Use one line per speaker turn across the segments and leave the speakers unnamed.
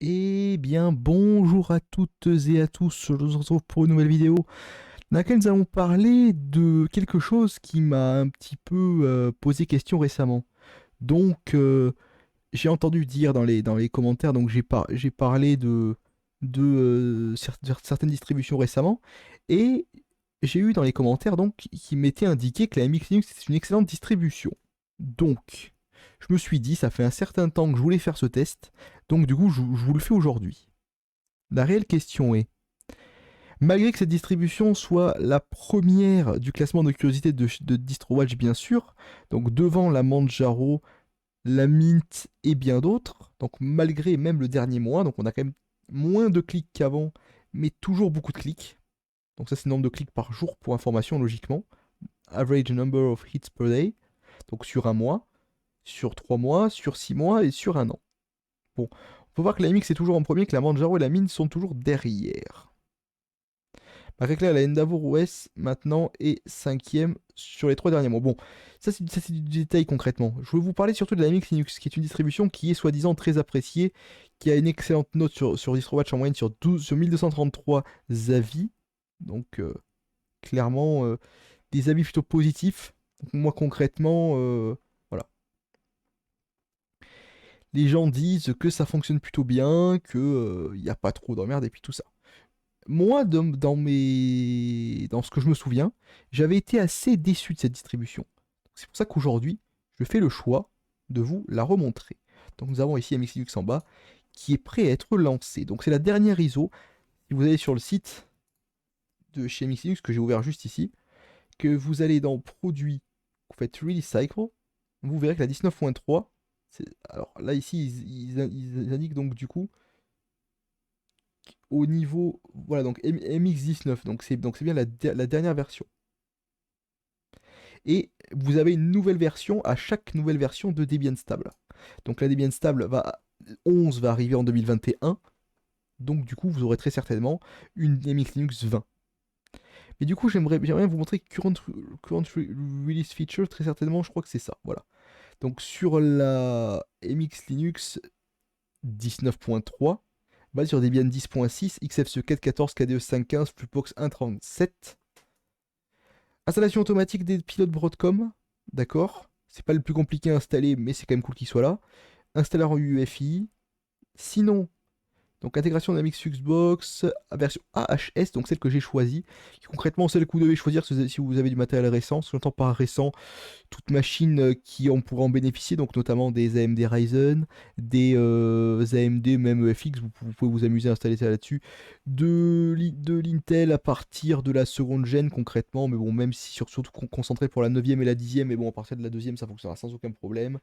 Eh bien, bonjour à toutes et à tous, je vous retrouve pour une nouvelle vidéo dans laquelle nous allons parler de quelque chose qui m'a un petit peu posé question récemment. Donc, j'ai entendu dire dans les commentaires, donc j'ai parlé de certaines distributions récemment, et j'ai eu dans les commentaires donc qui m'était indiqué que la MX Linux c'est une excellente distribution. Donc, je me suis dit, ça fait un certain temps que je voulais faire ce test, donc du coup, je vous le fais aujourd'hui. La réelle question est, malgré que cette distribution soit la première du classement de curiosité de DistroWatch bien sûr, donc devant la Manjaro, la Mint et bien d'autres, donc malgré même le dernier mois, donc on a quand même moins de clics qu'avant, mais toujours beaucoup de clics. Donc ça c'est le nombre de clics par jour pour information logiquement. Average number of hits per day, donc sur un mois, sur 3 mois, sur 6 mois et sur un an. Bon, on peut voir que la MX est toujours en premier, que la Manjaro et la Mint sont toujours derrière. Malgré que là, la Endeavour OS maintenant est cinquième sur les 3 derniers mois. Bon, ça c'est du détail concrètement. Je voulais vous parler surtout de la MX Linux, qui est une distribution qui est soi-disant très appréciée, qui a une excellente note sur DistroWatch en moyenne sur 1233 avis. Donc clairement des avis plutôt positifs. Donc, moi concrètement, voilà. Les gens disent que ça fonctionne plutôt bien, qu'il n'y a pas trop d'emmerde et puis tout ça. Moi, dans ce que je me souviens, j'avais été assez déçu de cette distribution. C'est pour ça qu'aujourd'hui, je fais le choix de vous la remontrer. Donc nous avons ici MX Linux en bas, qui est prêt à être lancé. Donc c'est la dernière ISO. Si vous allez sur le site de chez MX Linux, que j'ai ouvert juste ici, que vous allez dans Produits, vous faites Release Cycle, vous verrez que la 19.3, alors là ici, ils indiquent donc du coup au niveau, voilà, donc MX19, donc c'est bien la dernière version. Et vous avez une nouvelle version à chaque nouvelle version de Debian Stable. Donc la Debian Stable 11 va arriver en 2021, donc du coup vous aurez très certainement une MX Linux 20. Mais du coup j'aimerais bien vous montrer current Release Feature, très certainement je crois que c'est ça, voilà. Donc sur la MX Linux 19.3, basée sur Debian 10.6, XFCE 4.14, KDE 5.15, Flupbox 1.37. Installation automatique des pilotes Broadcom, d'accord. C'est pas le plus compliqué à installer, mais c'est quand même cool qu'il soit là. Installeur en UEFI. Sinon, donc intégration d'Amix Xbox, version AHS, donc celle que j'ai choisie. Concrètement, celle que vous devez choisir si vous avez du matériel récent. Ce que j'entends par récent, toute machine qui en pourra en bénéficier, donc notamment des AMD Ryzen, des AMD même EFX, vous pouvez vous amuser à installer ça là-dessus, de l'Intel à partir de la seconde gêne concrètement, mais bon, même si surtout concentré pour la 9e et la 10e, mais bon, à partir de la deuxième ça fonctionnera sans aucun problème.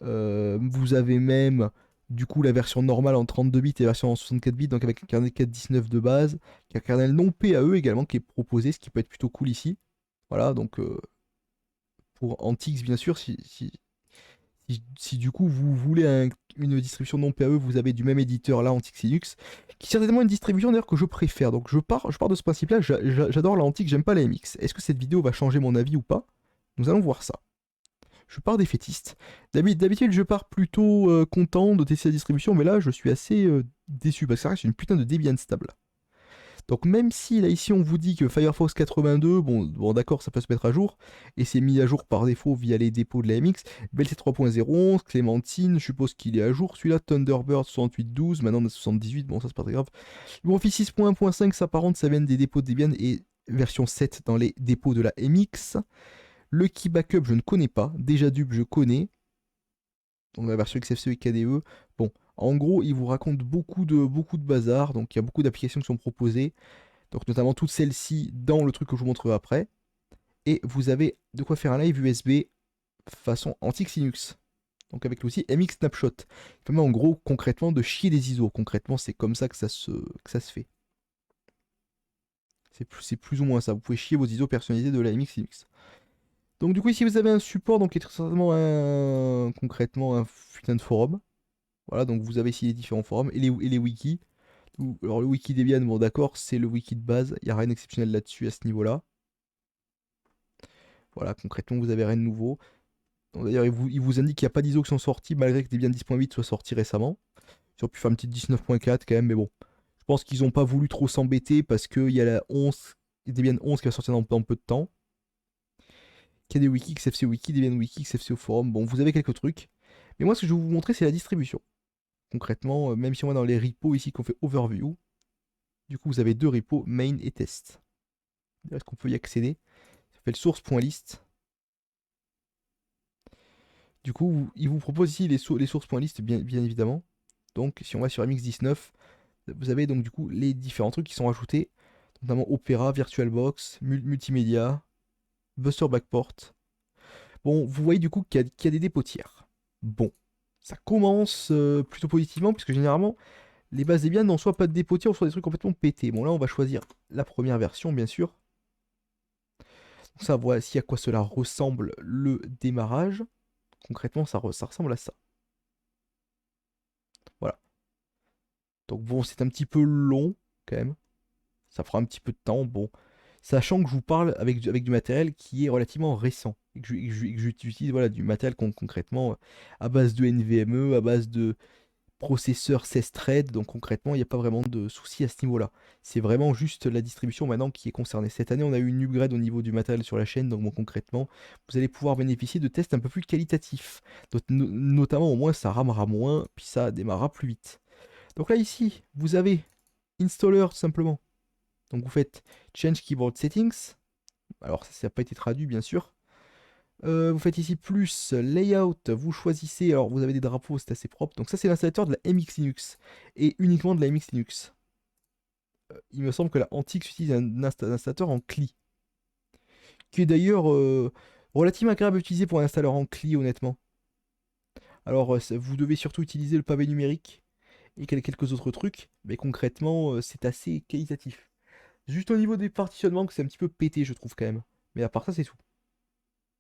Vous avez même du coup la version normale en 32 bits et la version en 64 bits, donc avec un kernel 4.19 de base, qui a un kernel non PAE également qui est proposé, ce qui peut être plutôt cool ici. Voilà, donc pour Antix bien sûr, si du coup vous voulez une distribution non PAE, vous avez du même éditeur là, Antix Linux, qui est certainement une distribution d'ailleurs que je préfère. Donc je pars de ce principe-là, j'adore la Antix, j'aime pas la MX. Est-ce que cette vidéo va changer mon avis ou pas? Nous allons voir ça. Je pars défaitiste. D'habitude, je pars plutôt content de tester la distribution, mais là, je suis assez déçu parce que ça reste une putain de Debian stable. Donc même si là ici on vous dit que Firefox 82, bon d'accord ça peut se mettre à jour, et c'est mis à jour par défaut via les dépôts de la MX, VLC 3.0, Clémentine, je suppose qu'il est à jour, celui-là Thunderbird 6812, maintenant on a 78, bon ça c'est pas très grave. Bon Office 6.1.5 ça par contre ça vient des dépôts de Debian et version 7 dans les dépôts de la MX. Le key backup je ne connais pas, déjà Dub je connais, donc la version XFCE et KDE, bon en gros, il vous raconte beaucoup de bazar, donc il y a beaucoup d'applications qui sont proposées, donc notamment toutes celles-ci dans le truc que je vous montrerai après. Et vous avez de quoi faire un live USB façon Antix Linux. Donc avec l'outil MX Snapshot. Il permet en gros concrètement de chier des ISO. Concrètement, c'est comme ça que ça se fait. C'est plus ou moins ça. Vous pouvez chier vos ISO personnalisés de la MX Linux. Donc du coup ici vous avez un support donc qui est très certainement concrètement un putain de forum. Voilà, donc vous avez ici les différents forums et les wikis. Alors le wiki Debian, bon d'accord, c'est le wiki de base, il n'y a rien d'exceptionnel là-dessus à ce niveau-là. Voilà, concrètement vous avez rien de nouveau. D'ailleurs il vous indique qu'il n'y a pas d'ISO qui sont sortis malgré que Debian 10.8 soit sorti récemment. Ils auraient pu faire une petite 19.4 quand même, mais bon. Je pense qu'ils n'ont pas voulu trop s'embêter parce qu'il y a la 11, Debian 11 qui va sortir dans peu de temps. KDE Wiki, XFCE Wiki, Debian Wiki, XFCE Forum. Bon, vous avez quelques trucs. Mais moi, ce que je vais vous montrer, c'est la distribution. Concrètement, même si on va dans les repos ici qu'on fait overview, du coup, vous avez deux repos, main et test. Est-ce qu'on peut y accéder? Ça fait le source.list. Du coup, il vous propose ici les sources.list, bien évidemment. Donc, si on va sur MX19, vous avez donc du coup les différents trucs qui sont ajoutés, notamment Opera, VirtualBox, Multimédia, Buster Backport. Bon, vous voyez du coup qu'il y a des dépôts tiers. Bon, ça commence plutôt positivement, puisque généralement, les bases Debian n'ont soit pas de dépôt tiers, ou soit des trucs complètement pétés. Bon, là, on va choisir la première version, bien sûr. Donc ça, voici à quoi cela ressemble le démarrage. Concrètement, ça ressemble à ça. Voilà. Donc bon, c'est un petit peu long, quand même. Ça fera un petit peu de temps, bon. Sachant que je vous parle avec du matériel qui est relativement récent. Et que j'utilise voilà, du matériel concrètement à base de NVMe, à base de processeur 16 threads. Donc concrètement, il n'y a pas vraiment de souci à ce niveau-là. C'est vraiment juste la distribution maintenant qui est concernée. Cette année, on a eu une upgrade au niveau du matériel sur la chaîne. Donc bon, concrètement, vous allez pouvoir bénéficier de tests un peu plus qualitatifs. Notamment, au moins, ça ramera moins, puis ça démarrera plus vite. Donc là, ici, vous avez Installer tout simplement. Donc vous faites Change Keyboard Settings. Alors ça n'a pas été traduit bien sûr. Vous faites ici plus Layout. Vous choisissez. Alors vous avez des drapeaux, c'est assez propre. Donc ça c'est l'installateur de la MX Linux. Et uniquement de la MX Linux. Il me semble que la Antix utilise un installateur en CLI. Qui est d'ailleurs relativement agréable à utiliser pour un installeur en CLI honnêtement. Alors vous devez surtout utiliser le pavé numérique et quelques autres trucs. Mais concrètement c'est assez qualitatif. Juste au niveau des partitionnements que c'est un petit peu pété, je trouve quand même. Mais à part ça, c'est tout.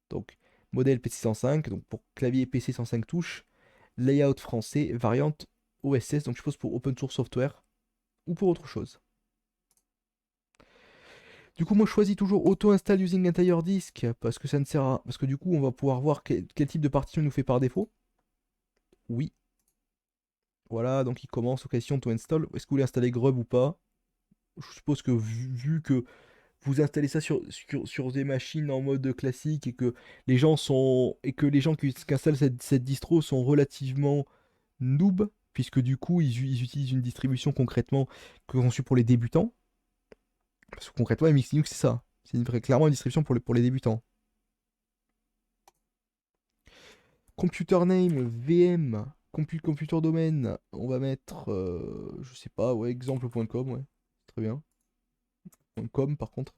Donc, modèle PC 105, donc pour clavier PC 105 touches, layout français, variante OSS, donc je suppose pour Open Source Software ou pour autre chose. Du coup, moi je choisis toujours Auto-install using entire disk parce que ça ne sert à. Parce que du coup, on va pouvoir voir quel type de partition il nous fait par défaut. Oui. Voilà, donc il commence aux questions to install. Est-ce que vous voulez installer Grub ou pas? Je suppose que vu que vous installez ça sur des machines en mode classique et que les gens qui installent cette distro sont relativement noob, puisque du coup ils utilisent une distribution concrètement conçue pour les débutants. Parce que concrètement MX Linux c'est ça. C'est clairement une distribution pour les débutants. Computer name, VM, computer domaine, on va mettre je sais pas, ouais, exemple.com, ouais. Très bien. .com par contre.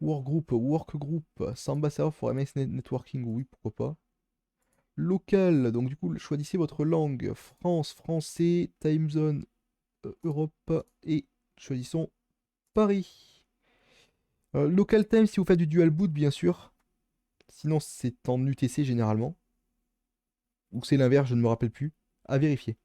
Workgroup, Samba Server for MS Networking, oui, pourquoi pas. Local, donc du coup, choisissez votre langue. France, français, time zone, Europe, et choisissons Paris. Local time si vous faites du dual boot, bien sûr. Sinon, c'est en UTC généralement. Ou c'est l'inverse, je ne me rappelle plus. À vérifier.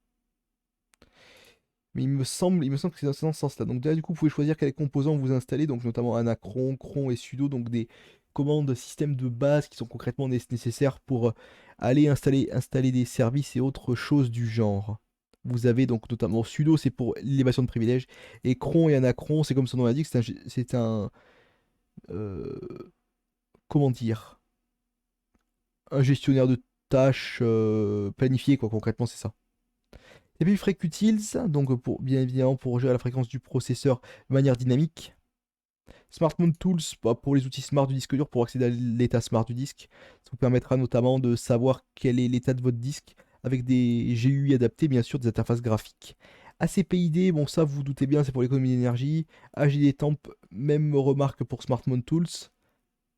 Mais il me semble que c'est dans ce sens-là. Donc là, du coup, vous pouvez choisir quels composants vous installez, donc notamment Anacron, Cron et sudo, donc des commandes système de base qui sont concrètement nécessaires pour aller installer des services et autres choses du genre. Vous avez donc notamment sudo, c'est pour l'élévation de privilèges, et cron et anacron, c'est comme son nom l'indique, euh, comment dire, un gestionnaire de tâches planifié, quoi, concrètement, c'est ça. Et puis FreqUtils, donc bien évidemment pour gérer la fréquence du processeur de manière dynamique. Smart Mount Tools pour les outils smart du disque dur pour accéder à l'état smart du disque. Ça vous permettra notamment de savoir quel est l'état de votre disque avec des GUI adaptés, bien sûr, des interfaces graphiques. ACPID, bon ça vous vous doutez bien, c'est pour l'économie d'énergie. AGD Temp, même remarque pour Smart Mount Tools.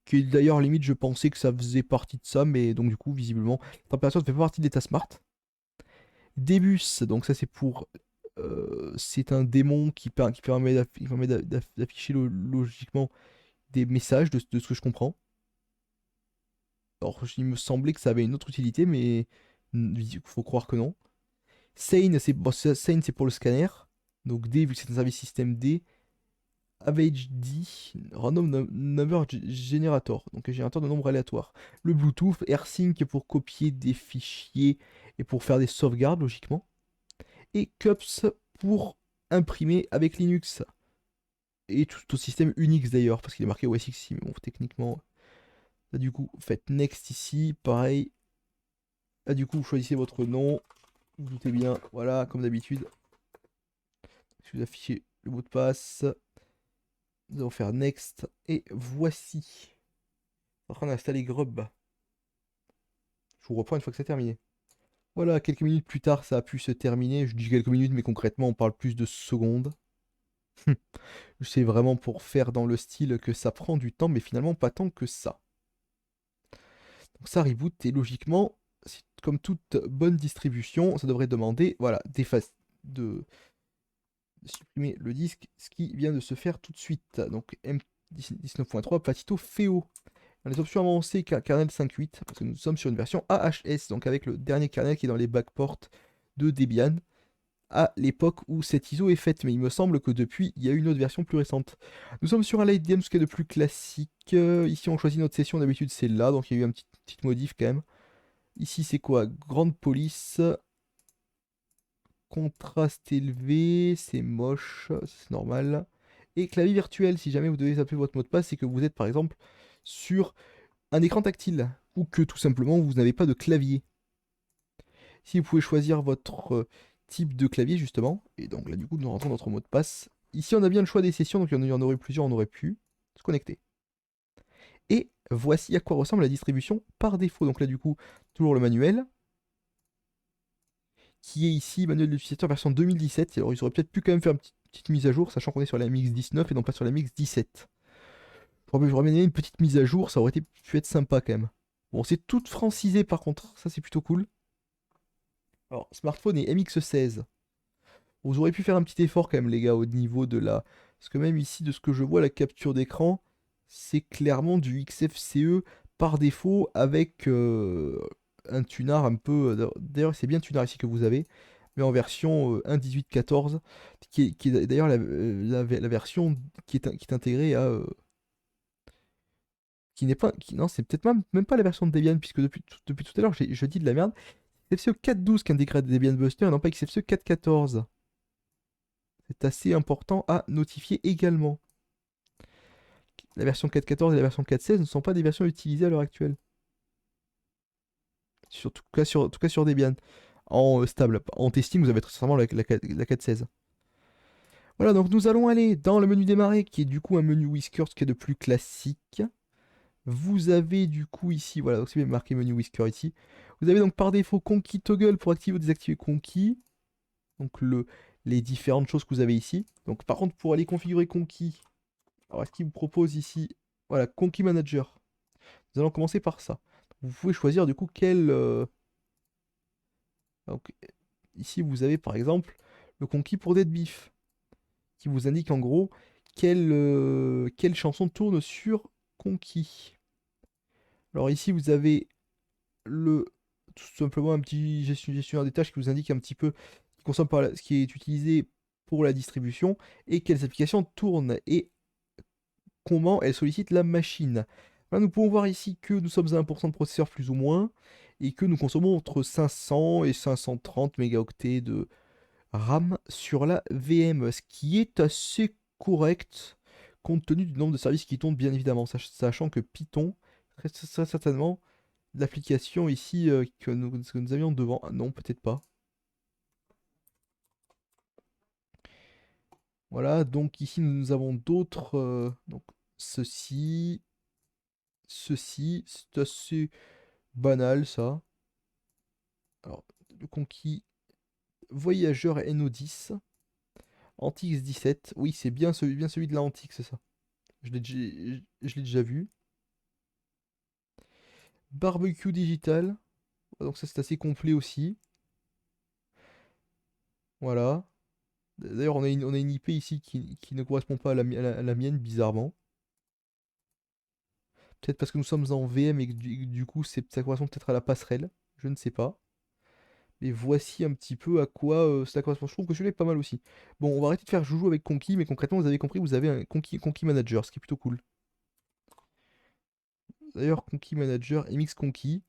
Qui d'ailleurs, limite, je pensais que ça faisait partie de ça, mais donc du coup, visiblement, la température ne fait pas partie de l'état smart. Debus, donc ça c'est pour. C'est un démon qui permet d'afficher logiquement des messages de ce que je comprends. Alors il me semblait que ça avait une autre utilité, mais il faut croire que non. Sane, Sane, c'est pour le scanner. Donc D, vu que c'est un service système D. AVHD, Random Number Generator, donc un générateur de nombres aléatoires. Le Bluetooth, AirSync pour copier des fichiers et pour faire des sauvegardes logiquement. et Cups pour imprimer avec Linux. Et tout au système Unix d'ailleurs, parce qu'il est marqué OS X ici, mais bon, techniquement. Là, du coup, faites Next ici, pareil. Là, du coup, vous choisissez votre nom. Vous doutez bien, voilà, comme d'habitude. Si vous affichez le mot de passe, nous allons faire Next. Et voici. En train d'installer Grub. Je vous reprends une fois que c'est terminé. Voilà, quelques minutes plus tard, ça a pu se terminer. Je dis quelques minutes, mais concrètement, on parle plus de secondes. C'est vraiment pour faire dans le style que ça prend du temps, mais finalement pas tant que ça. Donc ça reboot, et logiquement, comme toute bonne distribution, ça devrait demander, voilà, de supprimer le disque, ce qui vient de se faire tout de suite. Donc M19.3, Patito Feo. Dans les options avancées, kernel 5.8, parce que nous sommes sur une version AHS, donc avec le dernier kernel qui est dans les backports de Debian, à l'époque où cette ISO est faite, mais il me semble que depuis, il y a une autre version plus récente. Nous sommes sur un light game, ce qui est de plus classique. Ici, on choisit notre session, d'habitude c'est là, donc il y a eu une petite modif quand même. Ici, c'est quoi? Grande police. Contraste élevé, c'est moche, c'est normal. Et clavier virtuel, si jamais vous devez appeler votre mot de passe, c'est que vous êtes par exemple sur un écran tactile, ou que tout simplement vous n'avez pas de clavier. Si vous pouvez choisir votre type de clavier justement, et donc là du coup nous rentrons notre mot de passe. Ici on a bien le choix des sessions, donc il y en aurait plusieurs, on aurait pu se connecter. Et voici à quoi ressemble la distribution par défaut. Donc là du coup, toujours le manuel, qui est ici, manuel de l'utilisateur version 2017. Alors ils auraient peut-être pu quand même faire une petite mise à jour, sachant qu'on est sur la MX19 et non pas sur la MX17. J'aurais bien aimé une petite mise à jour, ça aurait pu être sympa quand même. Bon, c'est tout francisé par contre, ça c'est plutôt cool. Alors, smartphone et MX16. Vous auriez pu faire un petit effort quand même les gars au niveau de la... Parce que même ici, de ce que je vois, la capture d'écran, c'est clairement du XFCE par défaut avec un tunard un peu... D'ailleurs, c'est bien le tunard ici que vous avez, mais en version 1.18.14, qui est d'ailleurs la version qui est intégrée à... qui n'est pas... non, c'est peut-être même pas la version de Debian, puisque depuis tout à l'heure, je dis de la merde. XFCE 4.12 qui intègre Debian Buster et non pas XFCE 4.14. C'est assez important à notifier également. La version 4.14 et la version 4.16 ne sont pas des versions utilisées à l'heure actuelle. En tout cas sur Debian. En stable. En testing, vous avez très certainement la 4.16. Voilà, donc nous allons aller dans le menu démarrer, qui est du coup un menu Whiskers qui est de plus classique. Vous avez du coup ici, voilà, donc c'est bien marqué menu Whisker ici. Vous avez donc par défaut Conquis Toggle pour activer ou désactiver Conquis. Donc les différentes choses que vous avez ici. Donc par contre, pour aller configurer Conquis, alors est-ce qu'il vous propose ici, voilà, Conquis Manager. Nous allons commencer par ça. Vous pouvez choisir du coup quel... donc, ici vous avez par exemple le Conquis pour Dead Beef, qui vous indique en gros quelle chanson tourne sur Conquis. Alors ici vous avez tout simplement un petit gestionnaire des tâches qui vous indique un petit peu qui consomme ce qui est utilisé pour la distribution et quelles applications tournent et comment elles sollicitent la machine. Là, nous pouvons voir ici que nous sommes à 1% de processeur plus ou moins et que nous consommons entre 500 et 530 mégaoctets de RAM sur la VM, ce qui est assez correct compte tenu du nombre de services qui tournent bien évidemment, sachant que Python, très certainement, l'application ici que nous avions devant. Ah non, peut-être pas. Voilà, donc ici nous avons d'autres. Donc ceci, c'est assez banal ça. Alors, le conquis voyageur NO10, Antix 17. Oui, c'est bien celui de la Antix, c'est ça. Je l'ai déjà vu. Barbecue digital. Donc ça c'est assez complet aussi. Voilà. D'ailleurs, on a une IP ici qui ne correspond pas à la mienne, bizarrement. Peut-être parce que nous sommes en VM et que du coup, ça correspond peut-être à la passerelle. Je ne sais pas. Mais voici un petit peu à quoi cela correspond. Je trouve que celui-là est pas mal aussi. Bon, on va arrêter de faire joujou avec Conquis, mais concrètement, vous avez compris, vous avez un Conquis Manager, ce qui est plutôt cool. D'ailleurs, Conquis Manager, MX Conquis,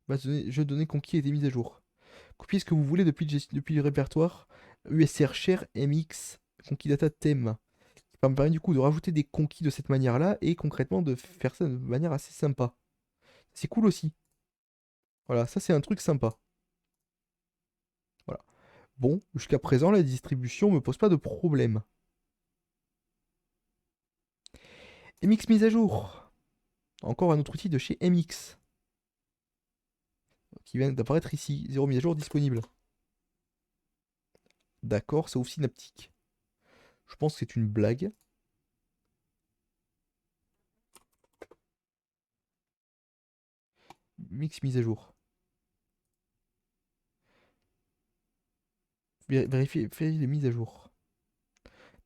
je vais donner Conquis et des mises à jour. Copiez ce que vous voulez depuis le répertoire USR Share MX Conquis Data Theme. Ça me permet du coup de rajouter des conquis de cette manière-là et concrètement de faire ça de manière assez sympa. C'est cool aussi. Voilà, ça c'est un truc sympa. Voilà. Bon, jusqu'à présent, la distribution me pose pas de problème. MX mise à jour. Encore un autre outil de chez MX. Qui vient d'apparaître ici. 0 mise à jour disponible. D'accord, ça ouvre Synaptic. Je pense que c'est une blague. Mix mise à jour. Vérifiez les mises à jour.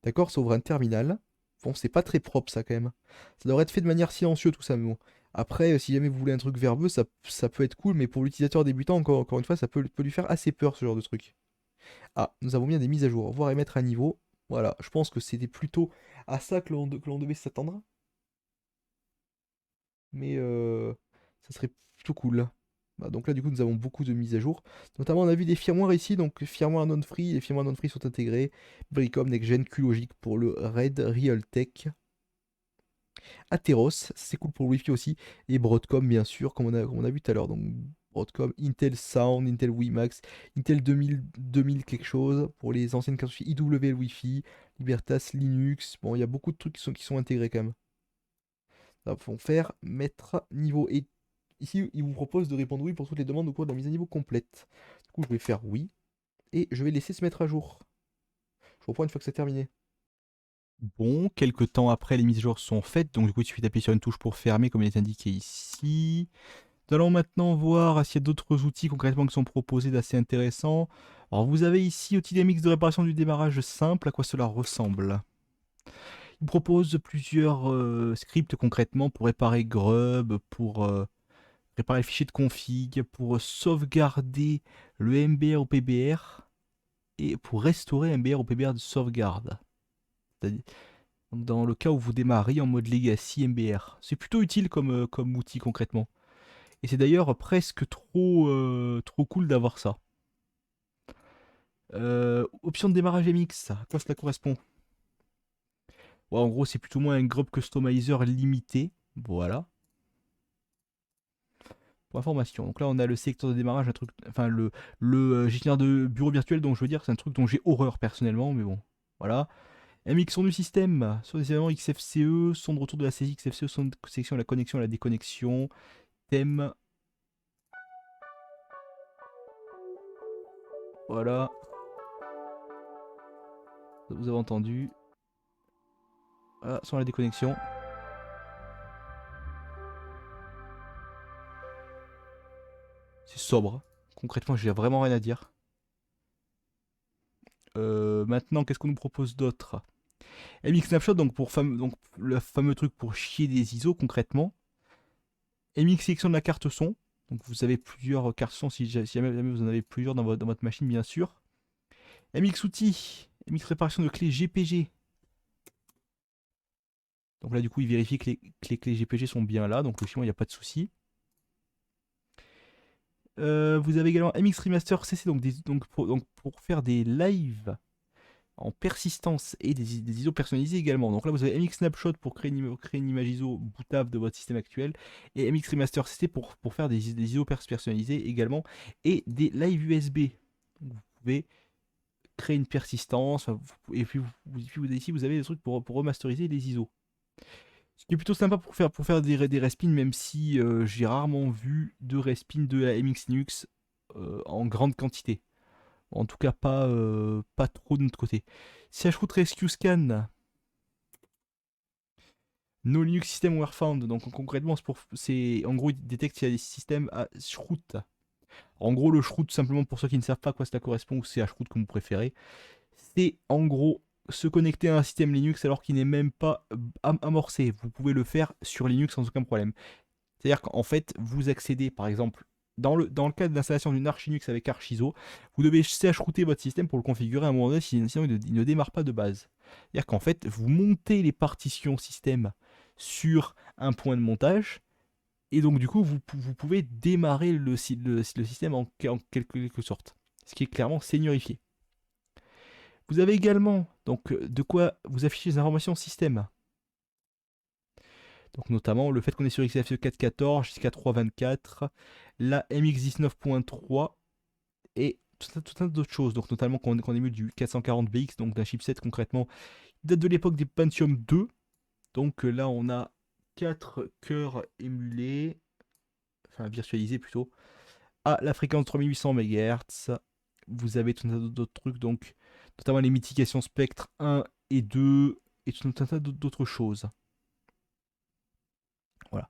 D'accord, ça ouvre un terminal. Bon, c'est pas très propre ça quand même. Ça devrait être fait de manière silencieuse tout ça, mais bon. Après, si jamais vous voulez un truc verbeux, ça peut être cool, mais pour l'utilisateur débutant, encore une fois, ça peut lui faire assez peur ce genre de truc. Ah, nous avons bien des mises à jour. Voir et mettre à niveau. Voilà, je pense que c'était plutôt à ça que l'on devait s'attendre. Mais ça serait plutôt cool. Bah, donc là, du coup, nous avons beaucoup de mises à jour. Notamment, on a vu des firmware ici, donc firmware non-free. Les firmware non-free sont intégrés. Bricom, NextGen, QLogic pour le RAID, Realtek. Atheros, c'est cool pour le Wi-Fi aussi. Et Broadcom, bien sûr, comme on a vu tout à l'heure. Donc Broadcom, Intel Sound, Intel WiMAX, Intel 2000 quelque chose. Pour les anciennes cartes IWL Wi-Fi, Libertas, Linux. Bon, il y a beaucoup de trucs qui sont intégrés quand même. Ça va faire mettre niveau. Et ici, il vous propose de répondre oui pour toutes les demandes au cours de la mise à niveau complète. Du coup, je vais faire oui. Et je vais laisser se mettre à jour. Je reprends une fois que c'est terminé. Bon, quelques temps après, les mises à jour sont faites. Donc, du coup, il suffit d'appuyer sur une touche pour fermer, comme il est indiqué ici. Nous allons maintenant voir s'il y a d'autres outils concrètement qui sont proposés d'assez intéressants. Alors, vous avez ici outil DMX de réparation du démarrage simple. À quoi cela ressemble? Il propose plusieurs scripts concrètement pour réparer Grub, pour réparer le fichier de config, pour sauvegarder le MBR au PBR et pour restaurer MBR au PBR de sauvegarde. Dans le cas où vous démarrez en mode Legacy MBR. C'est plutôt utile comme outil concrètement. Et c'est d'ailleurs presque trop cool d'avoir ça. Option de démarrage MX, à quoi cela correspond? Ouais, en gros, c'est plutôt moins un Grub Customizer limité. Voilà. Pour information. Donc là, on a le secteur de démarrage, un truc, enfin le gestionnaire de bureau virtuel, dont je veux dire, c'est un truc dont j'ai horreur personnellement, mais bon, voilà. MX son du système, sur des éléments XFCE, son de retour de la saisie XFCE, son de sélection, la connexion, la déconnexion, thème, voilà, vous avez entendu, voilà, sans la déconnexion. C'est sobre, concrètement, j'ai vraiment rien à dire. Maintenant, qu'est-ce qu'on nous propose d'autre? MX Snapshot, donc, donc le fameux truc pour chier des ISO concrètement. MX sélection de la carte son. Donc vous avez plusieurs cartes son si jamais vous en avez plusieurs dans votre machine, bien sûr. MX outils. MX réparation de clés GPG. Donc là, du coup, il vérifie que les clés GPG sont bien là. Donc logiquement, il n'y a pas de souci. Vous avez également MX Remaster CC. Donc pour faire des lives en persistance et des ISO personnalisés également. Donc là, vous avez MX Snapshot pour créer une image ISO bootable de votre système actuel et MX Remaster CC pour faire des ISO personnalisés également et des live USB. Donc vous pouvez créer une persistance et puis ici vous avez des trucs pour remasteriser les ISO. Ce qui est plutôt sympa pour faire des respins, même si j'ai rarement vu de respins de la MX Linux en grande quantité. En tout cas, pas trop de notre côté. CHRoot Rescue Scan. No Linux System were found. Donc concrètement, en gros, il détecte s'il y a des systèmes à shroot. En gros, le shroot, simplement pour ceux qui ne savent pas à quoi cela correspond, ou c'est shroot comme vous préférez, c'est en gros se connecter à un système Linux alors qu'il n'est même pas amorcé. Vous pouvez le faire sur Linux sans aucun problème. C'est-à-dire qu'en fait, vous accédez, par exemple, dans le cadre d'installation d'une Arch Linux avec ArchISO, vous devez chrouter votre système pour le configurer à un moment donné, sinon il ne démarre pas de base. C'est-à-dire qu'en fait, vous montez les partitions système sur un point de montage, et donc du coup, vous pouvez démarrer le système en quelque sorte. Ce qui est clairement seigneurifié. Vous avez également donc de quoi vous afficher les informations système. Donc notamment le fait qu'on est sur XFCE 4.14 jusqu'à 3.24, la MX19.3 et tout un tas d'autres choses. Donc notamment qu'on émule du 440BX, donc d'un chipset concrètement qui date de l'époque des Pentium 2. Donc là on a 4 cœurs émulés, enfin virtualisés plutôt, à la fréquence 3800 MHz. Vous avez tout un tas d'autres trucs, donc notamment les mitigations spectre 1 et 2 et tout un tas d'autres choses. Voilà.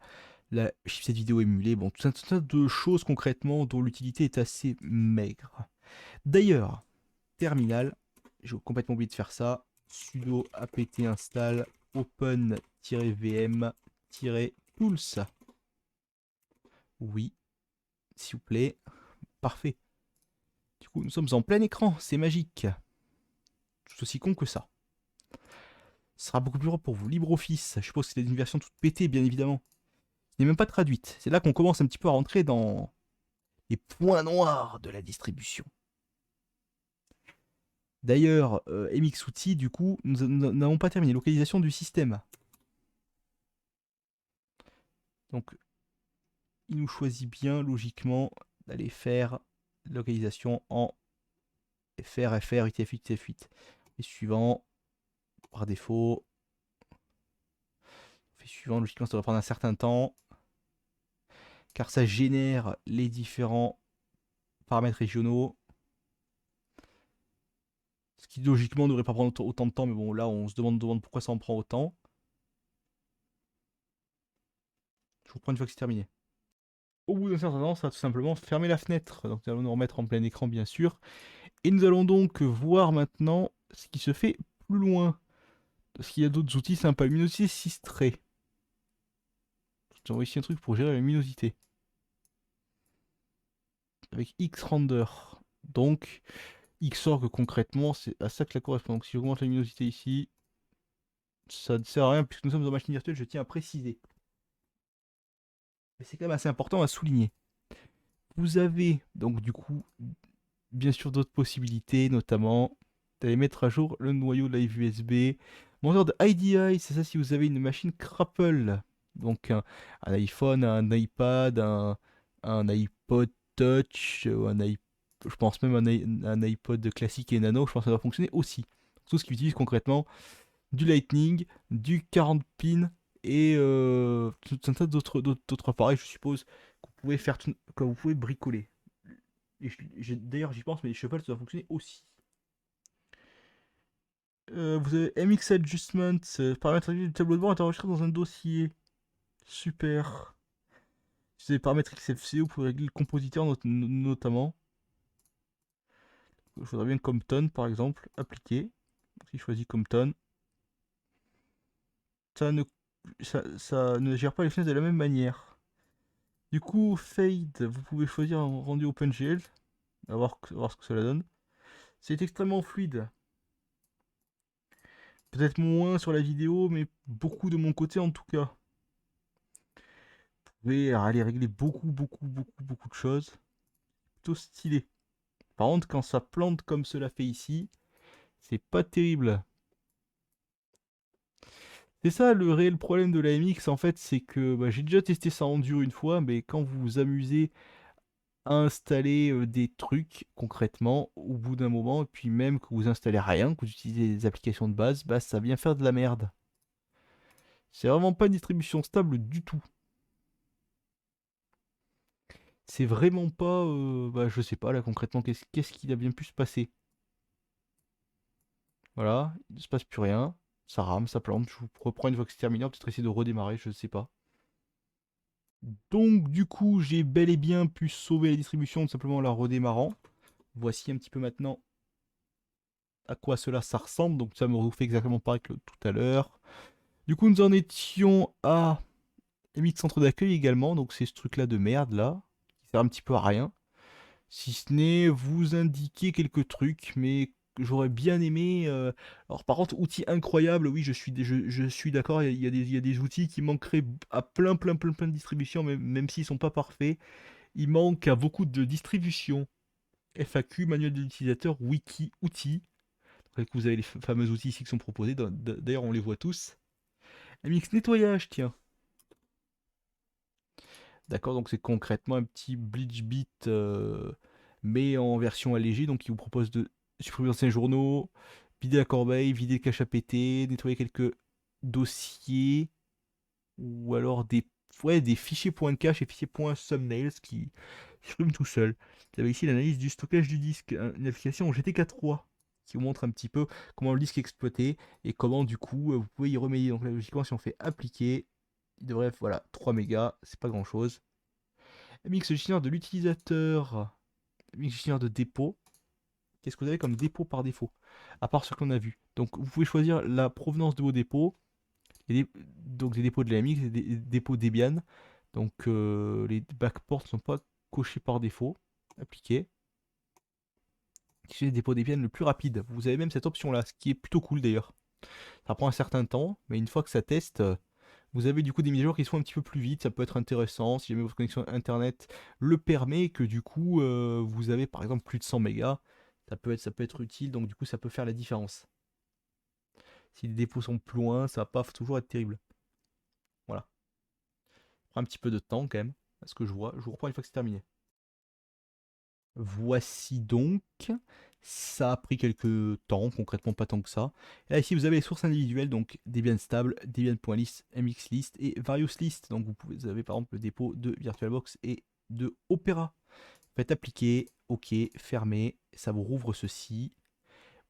La chipset vidéo émulée, bon, tout un tas de choses concrètement dont l'utilité est assez maigre. D'ailleurs, terminal, j'ai complètement oublié de faire ça. Sudo apt install open-vm-tools. Oui, s'il vous plaît. Parfait. Du coup, nous sommes en plein écran, c'est magique. Tout aussi con que ça. Ce sera beaucoup plus propre pour vous. LibreOffice, je suppose que c'est une version toute pétée, bien évidemment. Qui n'est même pas traduite. C'est là qu'on commence un petit peu à rentrer dans les points noirs de la distribution. D'ailleurs, MXOutil, du coup, nous n'avons pas terminé. Localisation du système. Donc, il nous choisit bien, logiquement, d'aller faire localisation en FR, UTF-8, UTF-8. Et suivant, par défaut. On fait suivant, logiquement, ça devrait prendre un certain temps. Car ça génère les différents paramètres régionaux. Ce qui logiquement ne devrait pas prendre autant de temps, mais bon, là on se demande pourquoi ça en prend autant. Je vous reprends une fois que c'est terminé. Au bout d'un certain temps, ça va tout simplement fermer la fenêtre. Donc nous allons nous remettre en plein écran, bien sûr. Et nous allons donc voir maintenant ce qui se fait plus loin. Parce qu'il y a d'autres outils sympas. Luminosité 6 traits. J'ai envoyé ici un truc pour gérer la luminosité. Avec Xrender. Donc, Xorg concrètement, c'est à ça que la correspond. Donc si j'augmente la luminosité ici, ça ne sert à rien puisque nous sommes en machine virtuelle, je tiens à préciser. Mais c'est quand même assez important à souligner. Vous avez donc du coup, bien sûr, d'autres possibilités, notamment d'aller mettre à jour le noyau Live USB. Moteur de IDI, c'est ça si vous avez une machine Crapple. Donc un iPhone, un iPad, un iPod Touch, je pense même un iPod classique et nano, je pense que ça va fonctionner aussi. Tout ce qui utilise concrètement du Lightning, du 40 pins et tout un tas d'autres appareils, je suppose, que vous pouvez bricoler. D'ailleurs, j'y pense, mais les chevals, ça va fonctionner aussi. Vous avez MX Adjustment, paramètres du tableau de bord est enregistré dans un dossier. Super. Si vous avez paramètres XFCE, vous pouvez régler le compositeur notamment. Je voudrais bien Compton par exemple, appliquer. Si je choisis Compton, ça ne gère pas les fenêtres de la même manière. Du coup, Fade, vous pouvez choisir un rendu OpenGL. On va voir ce que cela donne. C'est extrêmement fluide. Peut-être moins sur la vidéo, mais beaucoup de mon côté en tout cas. Vous pouvez aller régler beaucoup de choses. Plutôt stylé. Par contre, quand ça plante comme cela fait ici, c'est pas terrible. C'est ça le réel problème de la MX en fait, c'est que j'ai déjà testé ça en dur une fois, mais quand vous vous amusez à installer des trucs concrètement, au bout d'un moment, et puis même que vous installez rien, que vous utilisez des applications de base, ça vient faire de la merde. C'est vraiment pas une distribution stable du tout. C'est vraiment pas, je sais pas là concrètement, qu'est-ce qu'il a bien pu se passer. Voilà, il ne se passe plus rien, ça rame, ça plante, je vous reprends une fois que c'est terminé, on va peut-être essayer de redémarrer, je sais pas. Donc du coup, j'ai bel et bien pu sauver la distribution tout simplement en la redémarrant. Voici un petit peu maintenant à quoi cela ça ressemble, donc ça me refait exactement pareil que tout à l'heure. Du coup, nous en étions à limite centre d'accueil également, donc c'est ce truc là de merde là, qui sert un petit peu à rien. Si ce n'est vous indiquer quelques trucs, mais j'aurais bien aimé. Alors par contre, outil incroyable, oui, je suis d'accord, il y a des outils qui manqueraient à plein de distributions, même s'ils sont pas parfaits. Il manque à beaucoup de distributions. FAQ, manuel de l'utilisateur, wiki, outils. Après que vous avez les fameux outils ici qui sont proposés. D'ailleurs, on les voit tous. MX nettoyage, tiens. D'accord, donc c'est concrètement un petit Bleach Beat, mais en version allégée. Donc il vous propose de supprimer d'anciens journaux, vider la corbeille, vider le cache à péter, nettoyer quelques dossiers, ou alors des fichiers .cache et fichiers .thumbnails qui suppriment tout seul. Vous avez ici l'analyse du stockage du disque, une application GTK3 qui vous montre un petit peu comment le disque est exploité et comment du coup vous pouvez y remédier. Donc là, logiquement, si on fait appliquer, il devrait, voilà, 3 mégas, c'est pas grand chose. MX gestionnaire de l'utilisateur, MX gestionnaire de dépôt. Qu'est-ce que vous avez comme dépôt par défaut? À part ce qu'on a vu. Donc vous pouvez choisir la provenance de vos dépôts. Donc des dépôts de la MX et des dépôts Debian. Donc les backports ne sont pas cochés par défaut. Appliquer. C'est le dépôt Debian le plus rapide. Vous avez même cette option là, ce qui est plutôt cool d'ailleurs. Ça prend un certain temps, mais une fois que ça teste, vous avez du coup des mises à jour qui sont un petit peu plus vite, ça peut être intéressant si jamais votre connexion internet le permet, que du coup vous avez par exemple plus de 100 mégas, ça peut être utile, donc du coup ça peut faire la différence. Si les dépôts sont plus loin, ça va pas toujours être terrible. Voilà. Ça prend un petit peu de temps quand même, à ce que je vois. Je vous reprends une fois que c'est terminé. Voici donc. Ça a pris quelques temps, concrètement pas tant que ça. Et là, ici, vous avez les sources individuelles, donc Debian stable, Debian.list, MXList et Various List. Donc vous avez par exemple le dépôt de VirtualBox et de Opera. Faites appliquer, OK, fermez, ça vous rouvre ceci.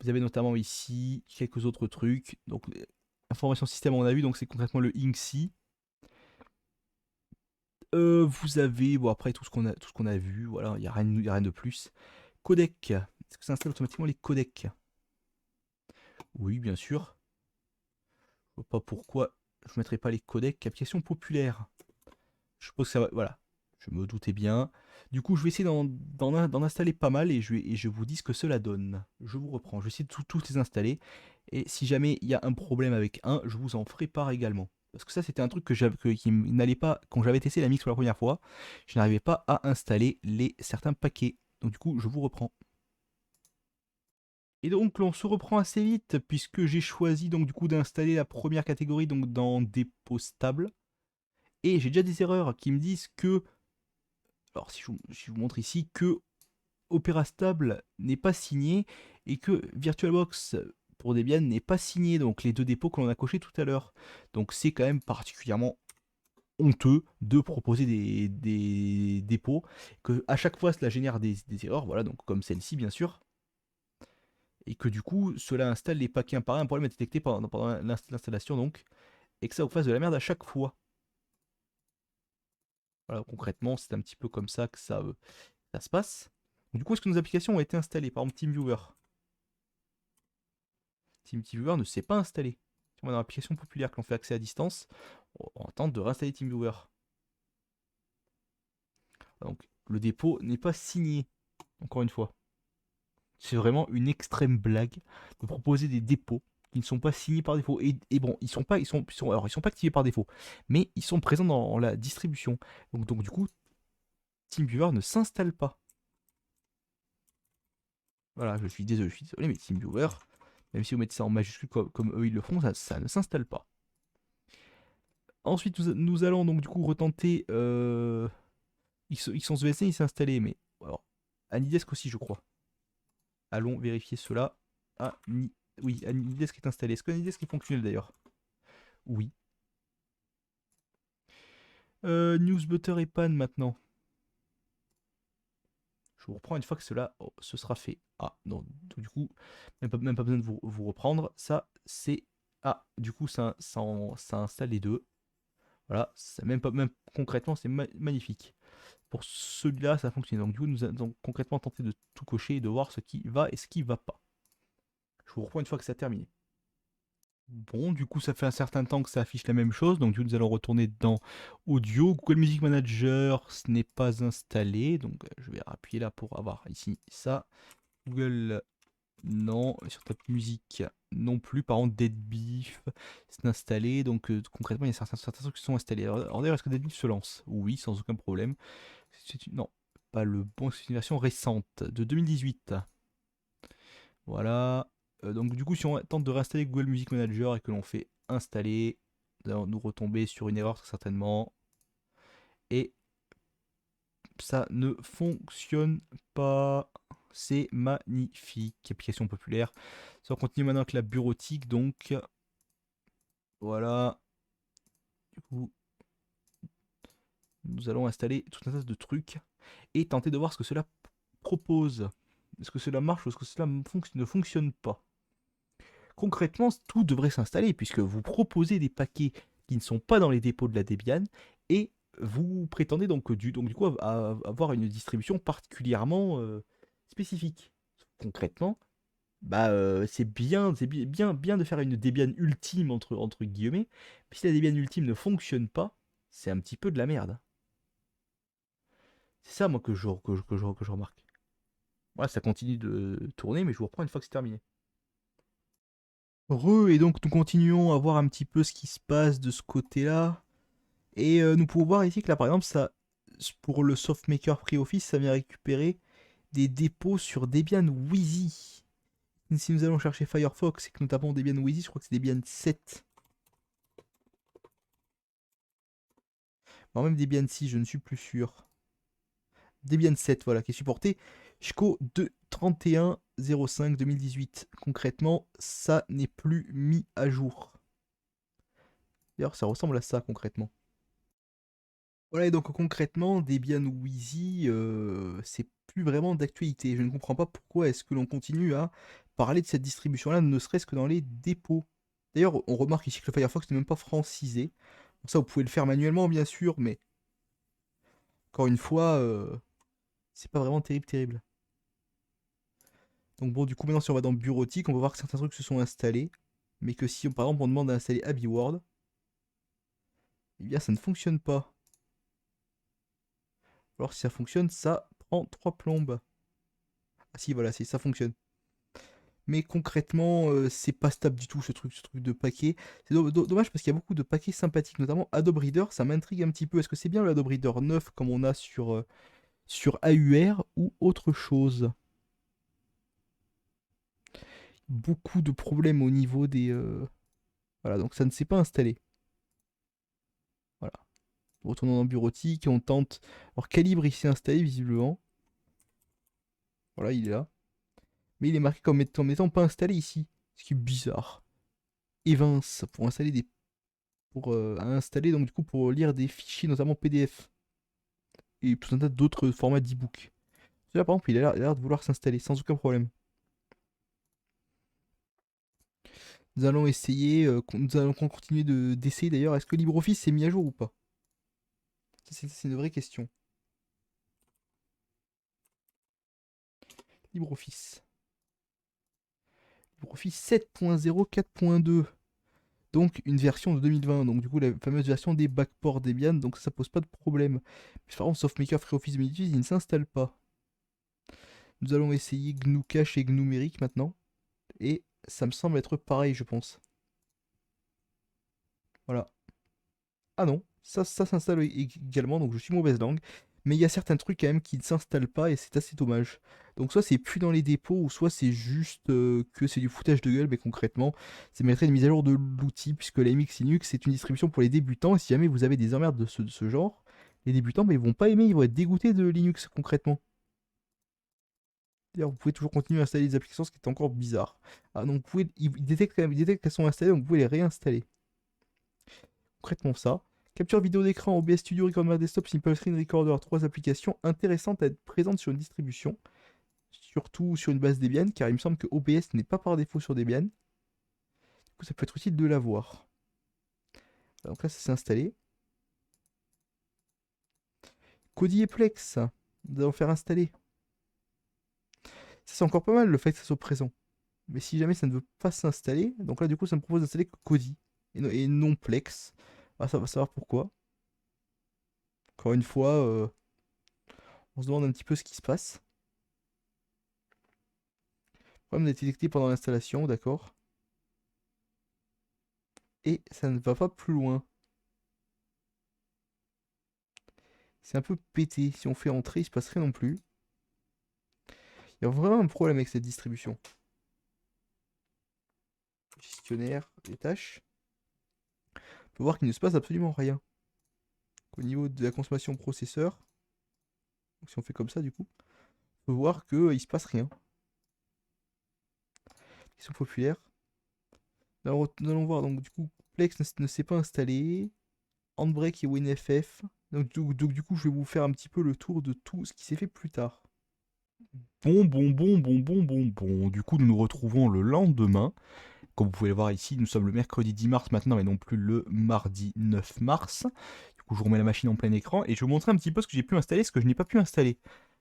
Vous avez notamment ici quelques autres trucs. Donc information système, on a vu, donc c'est concrètement le INCSI. Vous avez, bon après tout ce qu'on a vu, voilà, il n'y a rien de plus. Codec. Est-ce que ça installe automatiquement les codecs? Oui, bien sûr. Je vois pas pourquoi je ne mettrais pas les codecs. Application populaire. Je suppose que ça va. Voilà. Je me doutais bien. Du coup, je vais essayer d'en installer pas mal et je vous dis ce que cela donne. Je vous reprends. Je vais essayer de tous les installer. Et si jamais il y a un problème avec un, je vous en ferai part également. Parce que ça, c'était un truc qui n'allait pas. Quand j'avais testé la mix pour la première fois, je n'arrivais pas à installer certains paquets. Donc, du coup, je vous reprends. Et donc l'on se reprend assez vite puisque j'ai choisi donc du coup d'installer la première catégorie donc dans dépôt stable. Et j'ai déjà des erreurs qui me disent que, alors si je vous montre ici, que Opera stable n'est pas signé et que VirtualBox pour Debian n'est pas signé, donc les deux dépôts que l'on a cochés tout à l'heure. Donc c'est quand même particulièrement honteux de proposer des dépôts, que à chaque fois cela génère des erreurs, voilà, donc comme celle-ci bien sûr. Et que du coup, cela installe les paquets un par un problème est détecté pendant l'installation donc, et que ça vous fasse de la merde à chaque fois. Voilà, concrètement, c'est un petit peu comme ça que ça se passe. Du coup, est-ce que nos applications ont été installées? Par exemple, TeamViewer. TeamViewer ne s'est pas installé. Si on va dans l'application populaire que l'on fait accès à distance, on tente de réinstaller TeamViewer. Donc, le dépôt n'est pas signé, encore une fois. C'est vraiment une extrême blague de proposer des dépôts qui ne sont pas signés par défaut. Et bon, alors, ils sont pas activés par défaut, mais ils sont présents dans la distribution. Donc du coup, TeamViewer ne s'installe pas. Voilà, je suis désolé, mais TeamViewer, même si vous mettez ça en majuscule comme eux ils le font, ça ne s'installe pas. Ensuite, nous allons donc du coup retenter XVC, il s'est installé, mais alors, Anidesk aussi, je crois. Allons vérifier cela. Oui, Anidesk est installé. Est-ce que Anidesk est fonctionnel d'ailleurs? Oui. Newsbutter et Pan maintenant. Je vous reprends une fois que cela se sera fait. Ah, non, du coup, même pas besoin de vous reprendre. Ça, c'est... Ah, du coup, ça installe les deux. Voilà, même concrètement, c'est magnifique. Pour celui-là, ça fonctionne. Donc, du coup, nous allons concrètement tenter de tout cocher et de voir ce qui va et ce qui ne va pas. Je vous reprends une fois que ça a terminé. Bon, du coup, ça fait un certain temps que ça affiche la même chose. Donc, du coup, nous allons retourner dans Audio. Google Music Manager, ce n'est pas installé. Donc, je vais appuyer là pour avoir ici ça. Google, non. Sur Top Music, non plus. Par contre, Deadbeef, c'est installé. Donc, concrètement, il y a certains trucs qui sont installés. Alors d'ailleurs, est-ce que Deadbeef se lance? Oui, sans aucun problème. Non, pas le bon. C'est une version récente de 2018. Voilà. Donc du coup, si on tente de réinstaller Google Music Manager et que l'on fait installer, nous allons nous retomber sur une erreur très certainement. Et ça ne fonctionne pas. C'est magnifique. Application populaire. Ça, on continue maintenant avec la bureautique. Donc voilà. Du coup, nous allons installer tout un tas de trucs et tenter de voir ce que cela propose. Est-ce que cela marche ou est-ce que cela ne fonctionne pas? Concrètement, tout devrait s'installer puisque vous proposez des paquets qui ne sont pas dans les dépôts de la Debian et vous prétendez donc du coup avoir une distribution particulièrement spécifique. Concrètement, c'est bien de faire une Debian ultime entre guillemets, mais si la Debian ultime ne fonctionne pas, c'est un petit peu de la merde. C'est ça moi que je remarque. Voilà, ça continue de tourner, mais je vous reprends une fois que c'est terminé. Et donc nous continuons à voir un petit peu ce qui se passe de ce côté-là. Et nous pouvons voir ici que là par exemple, ça, pour le SoftMaker PreOffice, ça vient récupérer des dépôts sur Debian Wheezy. Si nous allons chercher Firefox et que nous tapons Debian Wheezy, je crois que c'est Debian 7. Bon, même Debian 6, je ne suis plus sûr. Debian 7, voilà, qui est supporté jusqu'au 31/05/2018. Concrètement, ça n'est plus mis à jour. D'ailleurs, ça ressemble à ça concrètement. Voilà, et donc concrètement, Debian Wheezy, c'est plus vraiment d'actualité. Je ne comprends pas pourquoi est-ce que l'on continue à parler de cette distribution-là, ne serait-ce que dans les dépôts. D'ailleurs, on remarque ici que le Firefox n'est même pas francisé. Pour ça, vous pouvez le faire manuellement, bien sûr, mais encore une fois, c'est pas vraiment terrible. Donc bon, du coup, maintenant, si on va dans bureautique, on va voir que certains trucs se sont installés, mais que si, par exemple, on demande d'installer AbiWord, eh bien, ça ne fonctionne pas. Alors, si ça fonctionne, ça prend 3 plombes. Ah si, voilà, ça fonctionne. Mais concrètement, c'est pas stable du tout ce truc de paquet. C'est dommage parce qu'il y a beaucoup de paquets sympathiques, notamment Adobe Reader, ça m'intrigue un petit peu. Est-ce que c'est bien le Adobe Reader 9 comme on a sur AUR ou autre chose? Beaucoup de problèmes au niveau des... Voilà, donc ça ne s'est pas installé. Voilà. Retournons dans bureautique et on tente... Alors Calibre il s'est installé visiblement. Voilà, il est là. Mais il est marqué comme étant pas installé ici. Ce qui est bizarre. Evans, pour installer des... Pour installer, donc du coup, pour lire des fichiers, notamment PDF. Et tout un tas d'autres formats d'e-book. Là, par exemple, il a l'air de vouloir s'installer sans aucun problème. Nous allons essayer, nous allons continuer d'essayer d'ailleurs. Est-ce que LibreOffice s'est mis à jour ou pas? Ça, c'est une vraie question. LibreOffice. LibreOffice 7.0 4.2. Donc une version de 2020. Donc du coup, la fameuse version des backports Debian. Donc ça pose pas de problème. Mais par contre, SoftMaker FreeOffice 2018, il ne s'installe pas. Nous allons essayer GNU Cache et GNU Numérique maintenant. Et ça me semble être pareil, je pense. Voilà. Ah non, ça s'installe également, donc je suis mauvaise langue. Mais il y a certains trucs quand même qui ne s'installent pas et c'est assez dommage. Donc soit c'est plus dans les dépôts, ou soit c'est juste que c'est du foutage de gueule, mais concrètement, ça mériterait une mise à jour de l'outil, puisque la MX Linux c'est une distribution pour les débutants, et si jamais vous avez des emmerdes de ce genre, les débutants ils vont pas aimer, ils vont être dégoûtés de Linux concrètement. D'ailleurs, vous pouvez toujours continuer à installer des applications, ce qui est encore bizarre. Ah, donc vous pouvez, ils détectent qu'elles sont installées, donc vous pouvez les réinstaller. Concrètement ça. Capture vidéo d'écran, OBS Studio, Recorder Desktop, Simple Screen Recorder, 3 applications intéressantes à être présentes sur une distribution, surtout sur une base Debian, car il me semble que OBS n'est pas par défaut sur Debian. Du coup, ça peut être utile de l'avoir. Donc là, ça s'est installé. Kodi et Plex, nous allons faire installer. Ça, c'est encore pas mal le fait que ça soit présent. Mais si jamais ça ne veut pas s'installer, donc là, du coup, ça me propose d'installer Kodi et non Plex. Ah, ça va savoir pourquoi. Encore une fois, on se demande un petit peu ce qui se passe. Problème détecté pendant l'installation, d'accord. Et ça ne va pas plus loin. C'est un peu pété. Si on fait entrer, il se passe rien non plus. Il y a vraiment un problème avec cette distribution. gestionnaire des tâches, on peut voir qu'il ne se passe absolument rien. Au niveau de la consommation processeur, si on fait comme ça du coup, on peut voir qu'il ne se passe rien. Question populaire. Alors, nous allons voir, donc du coup, Plex ne s'est pas installé. Handbrake et WinFF. Donc, du coup, je vais vous faire un petit peu le tour de tout ce qui s'est fait plus tard. Bon. Du coup, nous nous retrouvons le lendemain. Comme vous pouvez le voir ici, nous sommes le mercredi 10 mars maintenant et non plus le mardi 9 mars. Du coup, je vous remets la machine en plein écran et je vais vous montrer un petit peu ce que j'ai pu installer, ce que je n'ai pas pu installer.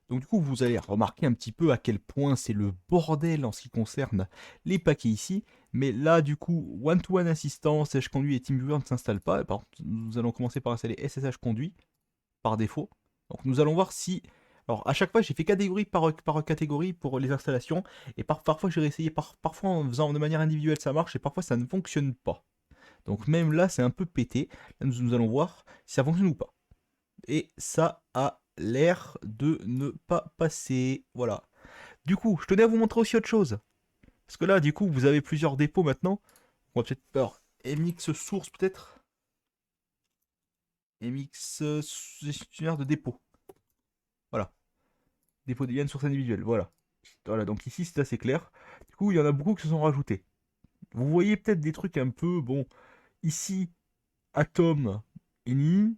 Donc du coup, vous allez remarquer un petit peu à quel point c'est le bordel en ce qui concerne les paquets ici. Mais là, du coup, One-to-One Assistant, SSH Conduit et TeamViewer ne s'installent pas. Par contre, nous allons commencer par installer SSH Conduit par défaut. Donc nous allons voir si... Alors à chaque fois, j'ai fait catégorie par catégorie pour les installations. Et parfois, j'ai réessayé, parfois en faisant de manière individuelle, ça marche. Et parfois, ça ne fonctionne pas. Donc même là, c'est un peu pété. Là, nous allons voir si ça fonctionne ou pas. Et ça a l'air de ne pas passer. Voilà. Du coup, je tenais à vous montrer aussi autre chose. Parce que là, du coup, vous avez plusieurs dépôts maintenant. On va peut-être... Alors, MX Source peut-être. MX gestionnaire de dépôt. Voilà. Dépôt de Debian source individuelle. Voilà. Voilà, donc ici, c'est assez clair. Du coup, il y en a beaucoup qui se sont rajoutés. Vous voyez peut-être des trucs un peu... Bon, ici, Atom, Eni.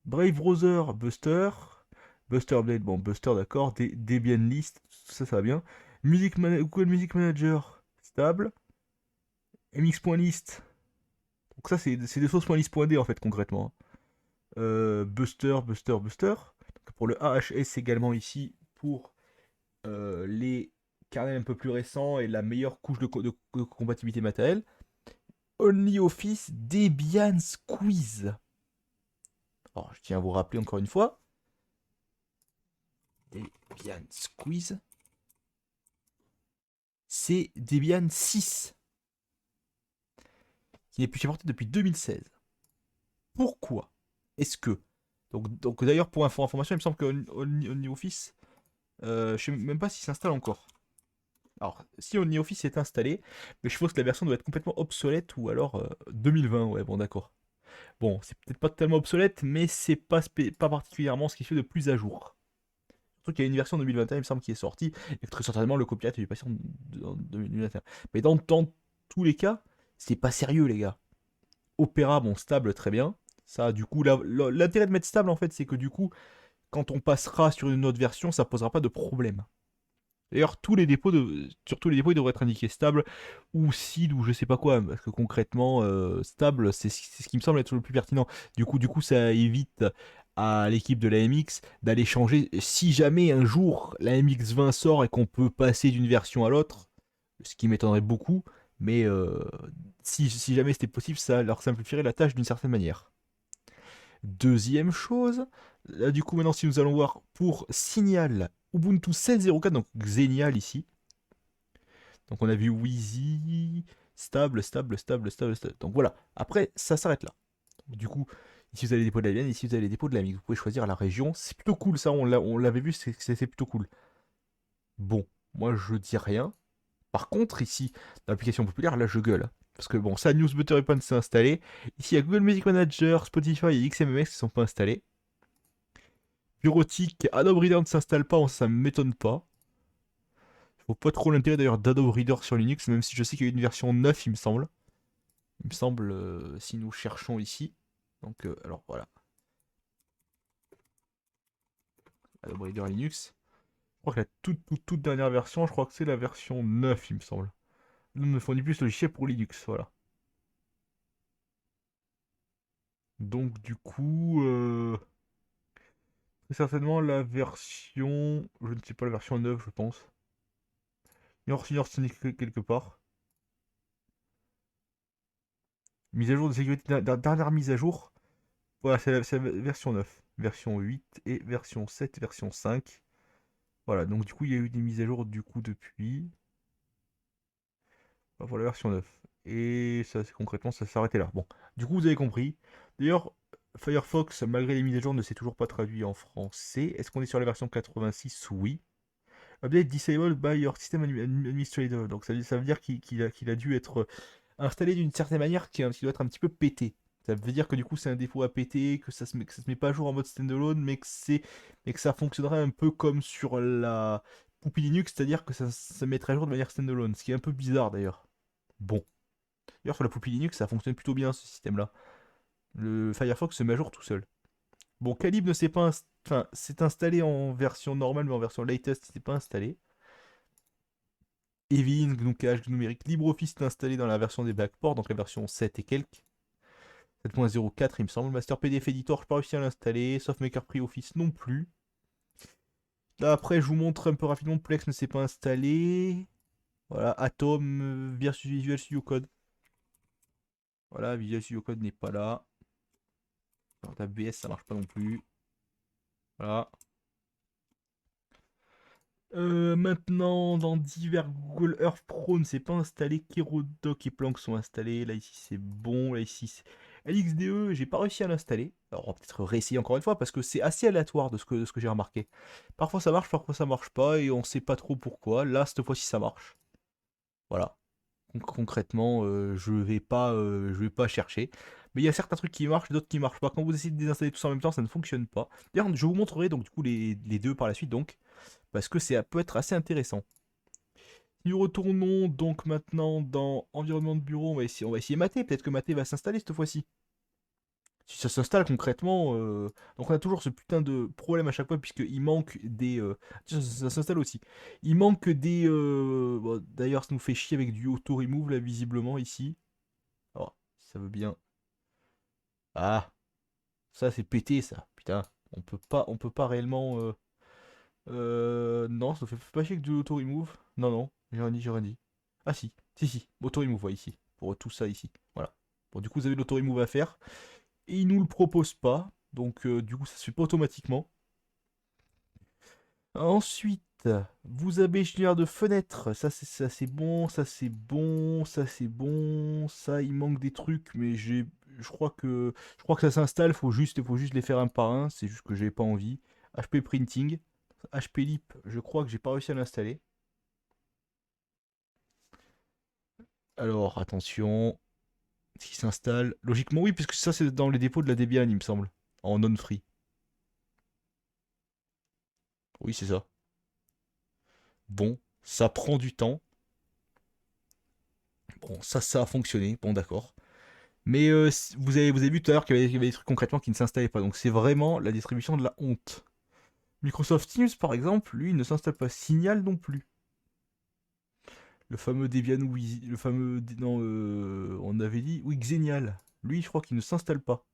Brave Browser, Buster. Buster Blade, bon, Buster, d'accord. Debian List, ça va bien. Google Music Manager, stable. MX.list. Donc ça, c'est des sources.list.d en fait, concrètement. Buster. Donc pour le AHS également ici, pour les kernels un peu plus récents et la meilleure couche de compatibilité matérielle. OnlyOffice Debian Squeeze. Alors, je tiens à vous rappeler encore une fois. Debian Squeeze. C'est Debian 6. Qui n'est plus supporté depuis 2016. Pourquoi est-ce que... Donc d'ailleurs, pour information, il me semble que OnlyOffice, je sais même pas s'il s'installe encore. Alors, si OnlyOffice est installé, mais je suppose que la version doit être complètement obsolète ou alors 2020, ouais, bon, d'accord. Bon, c'est peut-être pas totalement obsolète, mais c'est pas particulièrement ce qui fait de plus à jour. Surtout qu'il y a une version 2021, il me semble, qui est sortie, et que très certainement le copilote est passé en 2021. Mais dans tous les cas, c'est pas sérieux, les gars. Opera, bon, stable, très bien. Ça, du coup, l'intérêt de mettre stable, en fait, c'est que du coup, quand on passera sur une autre version, ça posera pas de problème. D'ailleurs, sur tous les dépôts, ils devraient être indiqués stable ou seed ou je sais pas quoi, parce que concrètement, stable, c'est ce qui me semble être le plus pertinent. Du coup, ça évite à l'équipe de la MX d'aller changer. Si jamais un jour la MX20 sort et qu'on peut passer d'une version à l'autre, ce qui m'étonnerait beaucoup, mais si jamais c'était possible, ça leur simplifierait la tâche d'une certaine manière. Deuxième chose, là du coup maintenant si nous allons voir pour Signal Ubuntu 16.04, donc Xenial ici. Donc on a vu Wheezy, stable. Donc voilà, après ça s'arrête là. Donc, du coup, ici vous avez les dépôts de la Vienne, ici vous avez les dépôts de la MX. Vous pouvez choisir la région, c'est plutôt cool ça, on l'avait vu, c'est plutôt cool. Bon, moi je dis rien. Par contre ici, dans l'application populaire, là je gueule. Parce que bon, ça, Newsbutteripon s'est installé. Ici, il y a Google Music Manager, Spotify et XMMX qui sont pas installés. Bureautique, Adobe Reader ne s'installe pas, ça ne m'étonne pas. Je vois pas trop l'intérêt d'ailleurs d'Adobe Reader sur Linux, même si je sais qu'il y a une version 9, il me semble. Il me semble, si nous cherchons ici. Donc, alors voilà. Adobe Reader Linux. Je crois que la toute dernière version, je crois que c'est la version 9, il me semble. Nous ne fournit plus ce logiciel pour Linux, voilà. Donc, du coup, c'est certainement la version. Je ne sais pas, la version 9, je pense. Senior Sonic quelque part. Mise à jour de sécurité, dernière mise à jour. Voilà, c'est la version 9. Version 8 et version 7, version 5. Voilà, donc du coup, il y a eu des mises à jour du coup depuis. Voilà, pour la version 9. Et ça, concrètement, ça s'arrêtait là. Bon, du coup, vous avez compris. D'ailleurs, Firefox, malgré les mises à jour, ne s'est toujours pas traduit en français. Est-ce qu'on est sur la version 86? Oui. Update disabled by your system administrator. Donc ça veut dire qu'il a dû être installé d'une certaine manière qui doit être un petit peu pété. Ça veut dire que du coup c'est un défaut à péter, que ça se met pas à jour en mode standalone, mais que ça fonctionnerait un peu comme sur la Poupie Linux, c'est-à-dire que ça se mettrait à jour de manière standalone, ce qui est un peu bizarre d'ailleurs. Bon. D'ailleurs sur la Poupie Linux ça fonctionne plutôt bien ce système-là. Le Firefox se met à jour tout seul. Bon, Calib ne s'est pas enfin, c'est installé en version normale, mais en version latest, il s'est pas installé. Evin, GNU Cache, GNU Numérique, LibreOffice est installé dans la version des backports, donc la version 7 et quelques. 7.04 il me semble. Master PDF Editor, je n'ai pas réussi à l'installer. SoftMaker PreOffice non plus. Là après je vous montre un peu rapidement, Plex ne s'est pas installé. Voilà, Atom versus Visual Studio Code. Voilà, Visual Studio Code n'est pas là. Alors, BS ça marche pas non plus. Voilà. Maintenant, dans divers Google Earth Pro ne s'est pas installé. Kerodoc et Planck sont installés. Là, ici, c'est bon. Là, ici, c'est LXDE, j'ai pas réussi à l'installer. Alors, on va peut-être réessayer encore une fois parce que c'est assez aléatoire de ce que j'ai remarqué. Parfois ça marche, parfois ça marche pas et on sait pas trop pourquoi. Là, cette fois-ci, ça marche. Voilà. Concrètement, je vais pas chercher. Mais il y a certains trucs qui marchent, d'autres qui marchent pas. Quand vous essayez de désinstaller tout ça en même temps, ça ne fonctionne pas. D'ailleurs, je vous montrerai donc du coup les deux par la suite donc parce que ça peut être assez intéressant. Nous retournons donc maintenant dans environnement de bureau. On va essayer Maté. Peut-être que Maté va s'installer cette fois-ci. Si ça s'installe concrètement, donc on a toujours ce putain de problème à chaque fois puisqu'il manque des. Ça s'installe aussi. Il manque des. Bon, d'ailleurs, ça nous fait chier avec du auto remove là visiblement ici. Alors, si ça veut bien. Ah, ça c'est pété ça. Putain, on peut pas réellement. Non, ça fait pas chier que du auto remove. Non, non, j'ai rien dit. Ah si, si, auto remove, ouais, ici. Pour tout ça ici. Voilà. Bon, du coup, vous avez l'auto remove à faire. Et il nous le propose pas. Donc, du coup, ça se fait pas automatiquement. Ensuite, vous avez générateur de fenêtres. Ça c'est bon, ça c'est bon, ça c'est bon. Ça, il manque des trucs, mais je crois que ça s'installe. Faut juste les faire un par un. C'est juste que j'ai pas envie. HP Printing, HP Lip. Je crois que j'ai pas réussi à l'installer. Alors, attention. Est-ce qu'il s'installe? Logiquement, oui, puisque ça, c'est dans les dépôts de la Debian, il me semble. En non-free. Oui, c'est ça. Bon, ça prend du temps. Bon, ça a fonctionné. Bon, d'accord. Mais vous avez vu tout à l'heure qu'il y avait des trucs concrètement qui ne s'installaient pas. Donc, c'est vraiment la distribution de la honte. Microsoft Teams, par exemple, lui, il ne s'installe pas. Signal non plus. Le fameux Debian Wheezy, le fameux. Non, on avait dit. Oui, Xenial. Lui, je crois qu'il ne s'installe pas.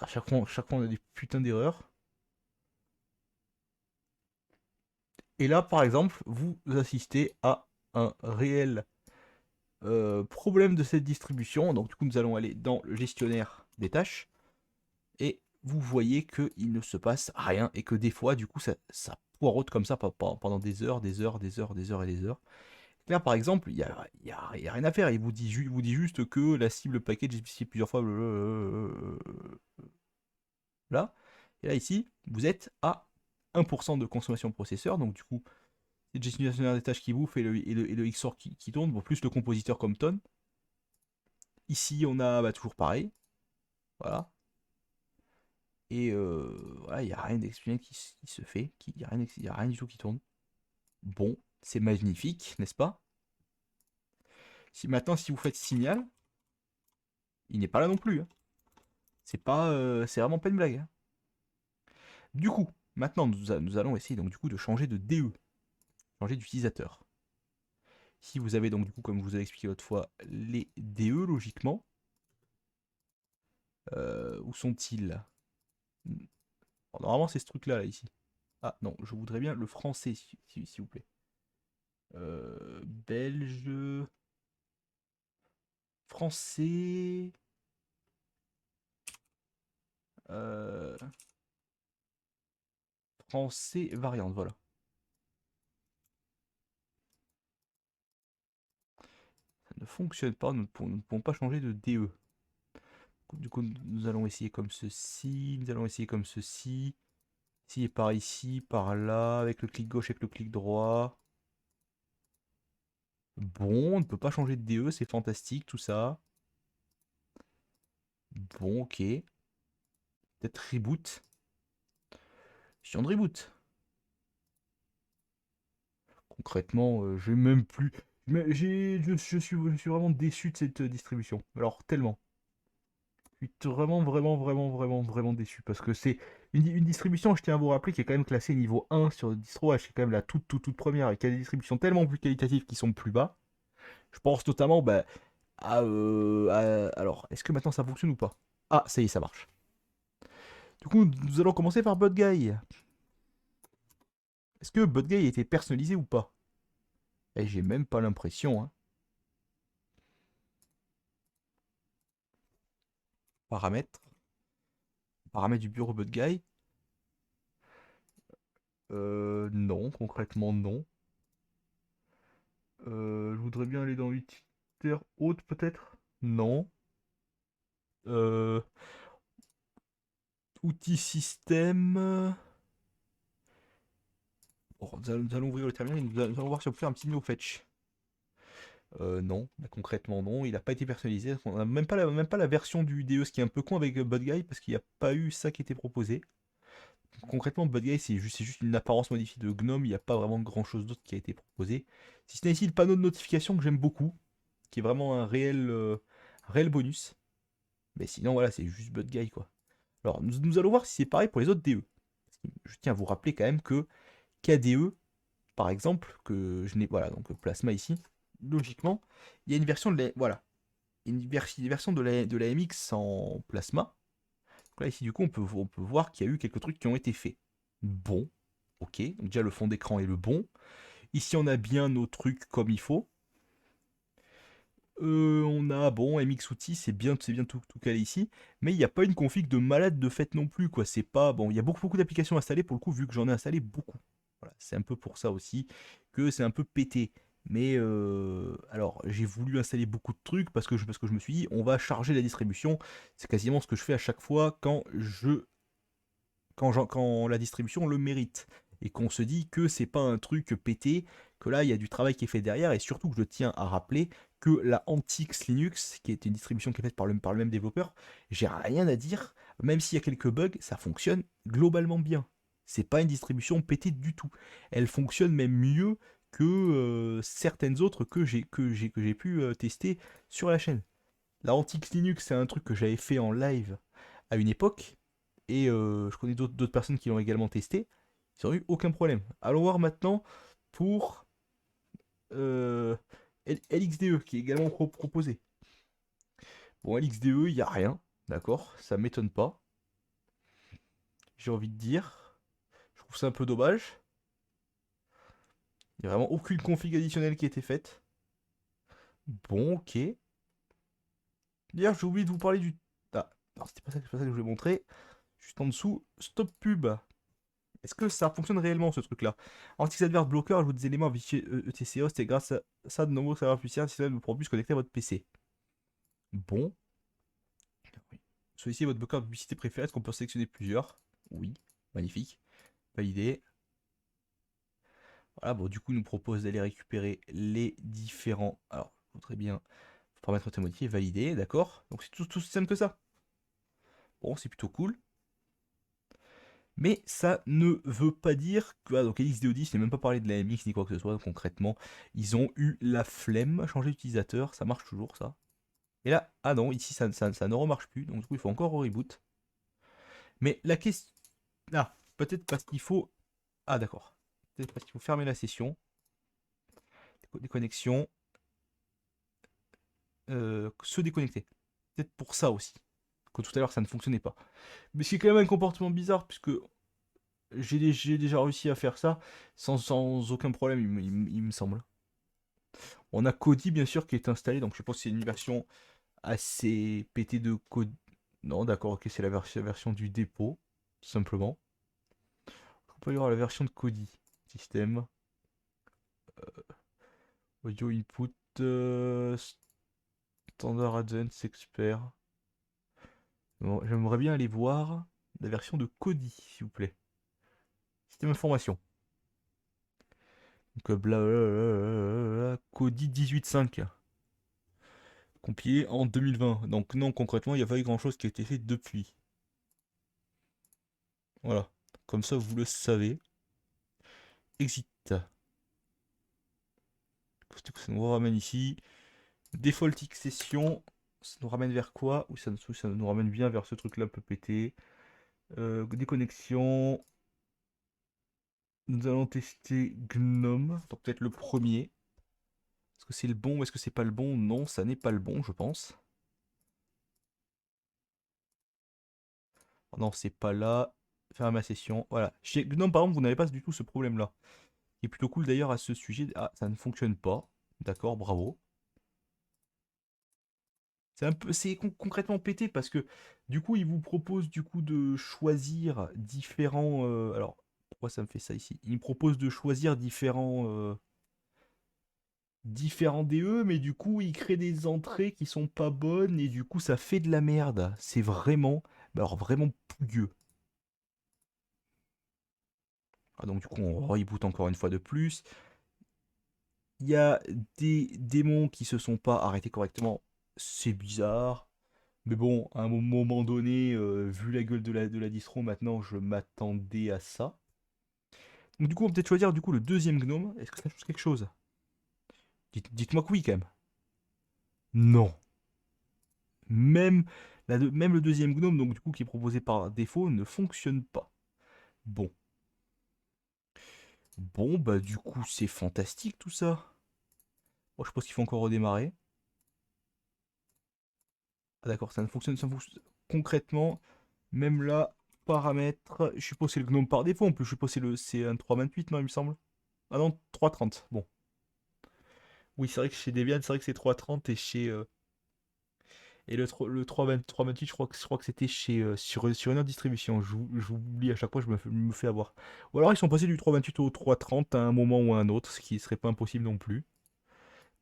À chaque fois, on a des putains d'erreurs. Et là, par exemple, vous assistez à un réel problème de cette distribution. Donc, du coup, nous allons aller dans le gestionnaire des tâches. Et vous voyez qu'il ne se passe rien. Et que des fois, du coup, ça poireaute comme ça pendant des heures, des heures, des heures, des heures et des heures. Là, par exemple, il y a rien à faire. Il vous dit juste que la cible package est spécifiée plusieurs fois. Là. Et là, ici, vous êtes à 1% de consommation processeur. Donc, du coup, c'est le gestionnaire des tâches qui bouffe et le XOR qui tourne, bon, plus le compositeur comme tonne. Ici, on a bah, toujours pareil. Voilà. Et voilà, il n'y a rien d'exceptionnel qui se fait. Il n'y a rien du tout qui tourne. Bon, c'est magnifique, n'est-ce pas? Si maintenant, si vous faites signal, il n'est pas là non plus, hein. C'est vraiment pas une blague, hein. Du coup, maintenant, nous allons essayer donc du coup de changer de DE, changer d'utilisateur. Si vous avez donc du coup, comme je vous ai expliqué l'autre fois, les DE logiquement, où sont-ils? Normalement, c'est ce truc-là, là, ici. Ah non, je voudrais bien le français, s'il vous plaît. Belge. Français. euh, Français variante, voilà. Ça ne fonctionne pas, nous ne pouvons pas changer de DE. Du coup, nous allons essayer comme ceci, nous allons essayer comme ceci. Si, par ici, par là, avec le clic gauche, avec le clic droit. Bon, on ne peut pas changer de DE, c'est fantastique tout ça. Bon, ok. Peut-être reboot. Si on reboot. Concrètement, j'ai même plus. Mais je suis vraiment déçu de cette distribution. Alors, tellement. Je suis vraiment, vraiment, vraiment, vraiment, vraiment déçu. Parce que c'est une distribution, je tiens à vous rappeler, qui est quand même classée niveau 1 sur DistroH. C'est quand même la toute, toute, toute première. Et qui a des distributions tellement plus qualitatives qui sont plus bas. Je pense notamment bah, alors, est-ce que maintenant ça fonctionne ou pas? Ah, ça y est, ça marche. Du coup, nous allons commencer par BudGuy. Est-ce que BudGuy a été personnalisé ou pas? Eh, j'ai même pas l'impression. Hein. Paramètres. Paramètres du bureau BudGuy. Non, concrètement non. Je voudrais bien aller dans utilitaire haute peut-être? Non. Euh, outils système. Bon, nous allons ouvrir le terminal et nous allons voir si on peut faire un petit no fetch. Non, bah, concrètement non, il n'a pas été personnalisé. On n'a même pas la version du DE, ce qui est un peu con avec BudGuy parce qu'il n'y a pas eu ça qui était proposé. Concrètement, BudGuy c'est juste une apparence modifiée de GNOME, il n'y a pas vraiment grand chose d'autre qui a été proposé. Si ce n'est ici le panneau de notification que j'aime beaucoup, qui est vraiment un réel bonus. Mais sinon, voilà, c'est juste BudGuy quoi. Alors, nous allons voir si c'est pareil pour les autres DE. Je tiens à vous rappeler quand même que KDE, par exemple, que je n'ai. Voilà, donc Plasma ici, logiquement, il y a une version de la. Voilà, une version de la MX en plasma. Donc là, ici, du coup, on peut voir qu'il y a eu quelques trucs qui ont été faits. Bon, ok. Donc déjà, le fond d'écran est le bon. Ici, on a bien nos trucs comme il faut. On a, bon, MX outils, c'est bien tout calé ici. Mais il n'y a pas une config de malade de fait non plus, quoi. C'est pas. Bon, il y a beaucoup, beaucoup d'applications installées pour le coup, vu que j'en ai installé beaucoup. Voilà, c'est un peu pour ça aussi que c'est un peu pété. Mais alors, j'ai voulu installer beaucoup de trucs parce que je me suis dit, on va charger la distribution. C'est quasiment ce que je fais à chaque fois quand la distribution le mérite. Et qu'on se dit que c'est pas un truc pété, que là, il y a du travail qui est fait derrière. Et surtout que je tiens à rappeler que la Antix Linux, qui est une distribution qui est faite par le même développeur, j'ai rien à dire. Même s'il y a quelques bugs, ça fonctionne globalement bien. C'est pas une distribution pétée du tout. Elle fonctionne même mieux que certaines autres que j'ai pu tester sur la chaîne. La Antix Linux, c'est un truc que j'avais fait en live à une époque, et je connais d'autres personnes qui l'ont également testé. Ils n'ont eu aucun problème. Allons voir maintenant pour euh, LXDE, qui est également proposé. Bon, LXDE, il n'y a rien, d'accord? Ça m'étonne pas, j'ai envie de dire. Je trouve ça un peu dommage. Il n'y a vraiment aucune config additionnelle qui a été faite. Bon, ok. D'ailleurs, j'ai oublié de vous parler du... Ah, non, c'est pas ça que je voulais montrer. Juste en dessous, stop pub. Est-ce que ça fonctionne réellement ce truc-là? Anti-adverse bloqueur ajoute des éléments fichiers ETC host et grâce à ça, de nombreux serveurs fichiers, le système ne pourra plus se connecter à votre PC. Bon. Oui. Sollicitez votre bloqueur de publicité préféré. Est-ce qu'on peut en sélectionner plusieurs? Oui. Magnifique. Validé. Voilà, bon, du coup, il nous propose d'aller récupérer les différents. Alors, très bien. Paramètres être modifiés, validé, d'accord. Donc, c'est tout simple que ça. Bon, c'est plutôt cool. Mais ça ne veut pas dire que. Ah, donc LXDO10 n'est même pas parlé de la MX ni quoi que ce soit. Concrètement, ils ont eu la flemme à changer d'utilisateur. Ça marche toujours, ça. Et là, ah non, ici ça ne remarche plus. Donc du coup, il faut encore reboot. Mais la question. Ah, peut-être parce qu'il faut. Ah, d'accord. Peut-être parce qu'il faut fermer la session. Déconnexion. Se déconnecter. Peut-être pour ça aussi. Que tout à l'heure, ça ne fonctionnait pas. Mais c'est quand même un comportement bizarre, puisque j'ai déjà réussi à faire ça sans aucun problème, il me semble. On a Kodi, bien sûr, qui est installé, donc je pense que c'est une version assez pétée de Kodi. Non, d'accord, ok, c'est la version du dépôt, tout simplement. On peut y avoir la version de Kodi. Système, audio input, standard advanced expert. Bon, j'aimerais bien aller voir la version de Kodi, s'il vous plaît. Système d'information. Donc blablabla, Kodi 18.5. Compilé en 2020. Donc non, concrètement, il n'y a pas eu grand-chose qui a été fait depuis. Voilà. Comme ça, vous le savez. Exit. Ça nous ramène ici. Default X session. Ça nous ramène vers quoi? Ou ça nous ramène bien vers ce truc-là un peu pété. Déconnexion. Nous allons tester Gnome. Donc peut-être le premier. Est-ce que c'est le bon ou est-ce que c'est pas le bon? Non, ça n'est pas le bon, je pense. Oh non, c'est pas là. Faire ma session. Voilà. Chez Gnome, par exemple, vous n'avez pas du tout ce problème-là. Qui est plutôt cool d'ailleurs à ce sujet. Ah, ça ne fonctionne pas. D'accord, bravo. C'est un peu, c'est concrètement pété parce que du coup, il vous propose du coup de choisir différents. Alors, pourquoi ça me fait ça ici? Il me propose de choisir différents DE, mais du coup, il crée des entrées qui sont pas bonnes et du coup, ça fait de la merde. C'est vraiment, alors vraiment pouilleux. Ah, donc du coup, on reboot encore une fois de plus. Il y a des démons qui se sont pas arrêtés correctement. C'est bizarre. Mais bon, à un moment donné, vu la gueule de la distro, maintenant, je m'attendais à ça. Donc du coup, on peut peut-être choisir du coup le deuxième gnome. Est-ce que ça change quelque chose? Dites-moi que oui, quand même. Non. Même, même le deuxième gnome, donc du coup, qui est proposé par défaut, ne fonctionne pas. Bon. Bon, bah du coup, c'est fantastique tout ça. Bon, je pense qu'il faut encore redémarrer. Ah d'accord, ça ne fonctionne concrètement. Même là, paramètres, je suppose que c'est le gnome par défaut, en plus je suppose que c'est un 3.28, non, il me semble. Ah non, 3.30, bon. Oui, c'est vrai que chez Debian, c'est vrai que c'est 3.30 et chez... et le 3.28, je crois que c'était sur une autre distribution. J'oublie à chaque fois, je me fais avoir. Ou alors ils sont passés du 3.28 au 3.30 à un moment ou à un autre, ce qui serait pas impossible non plus.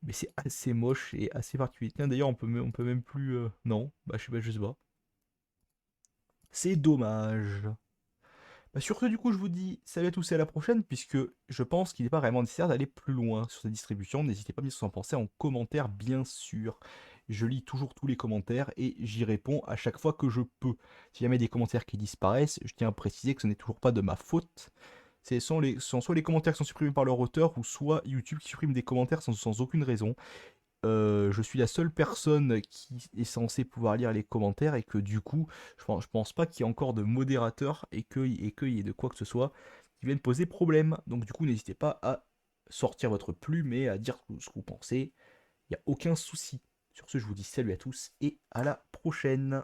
Mais c'est assez moche et assez particulier. Tiens, d'ailleurs, on peut même plus... Non, bah je sais pas. C'est dommage. Bah, sur ce, du coup, je vous dis salut à tous et à la prochaine, puisque je pense qu'il n'est pas vraiment nécessaire d'aller plus loin sur cette distribution. N'hésitez pas à me dire ce que vous en pensez en commentaire, bien sûr. Je lis toujours tous les commentaires et j'y réponds à chaque fois que je peux. Si jamais il y a des commentaires qui disparaissent, je tiens à préciser que ce n'est toujours pas de ma faute. Ce sont soit les commentaires qui sont supprimés par leur auteur, ou soit YouTube qui supprime des commentaires sans aucune raison. Je suis la seule personne qui est censée pouvoir lire les commentaires et que du coup, je pense pas qu'il y ait encore de modérateurs et qu'il y ait de quoi que ce soit qui vienne poser problème. Donc du coup, n'hésitez pas à sortir votre plume et à dire ce que vous pensez. Il n'y a aucun souci. Sur ce, je vous dis salut à tous et à la prochaine.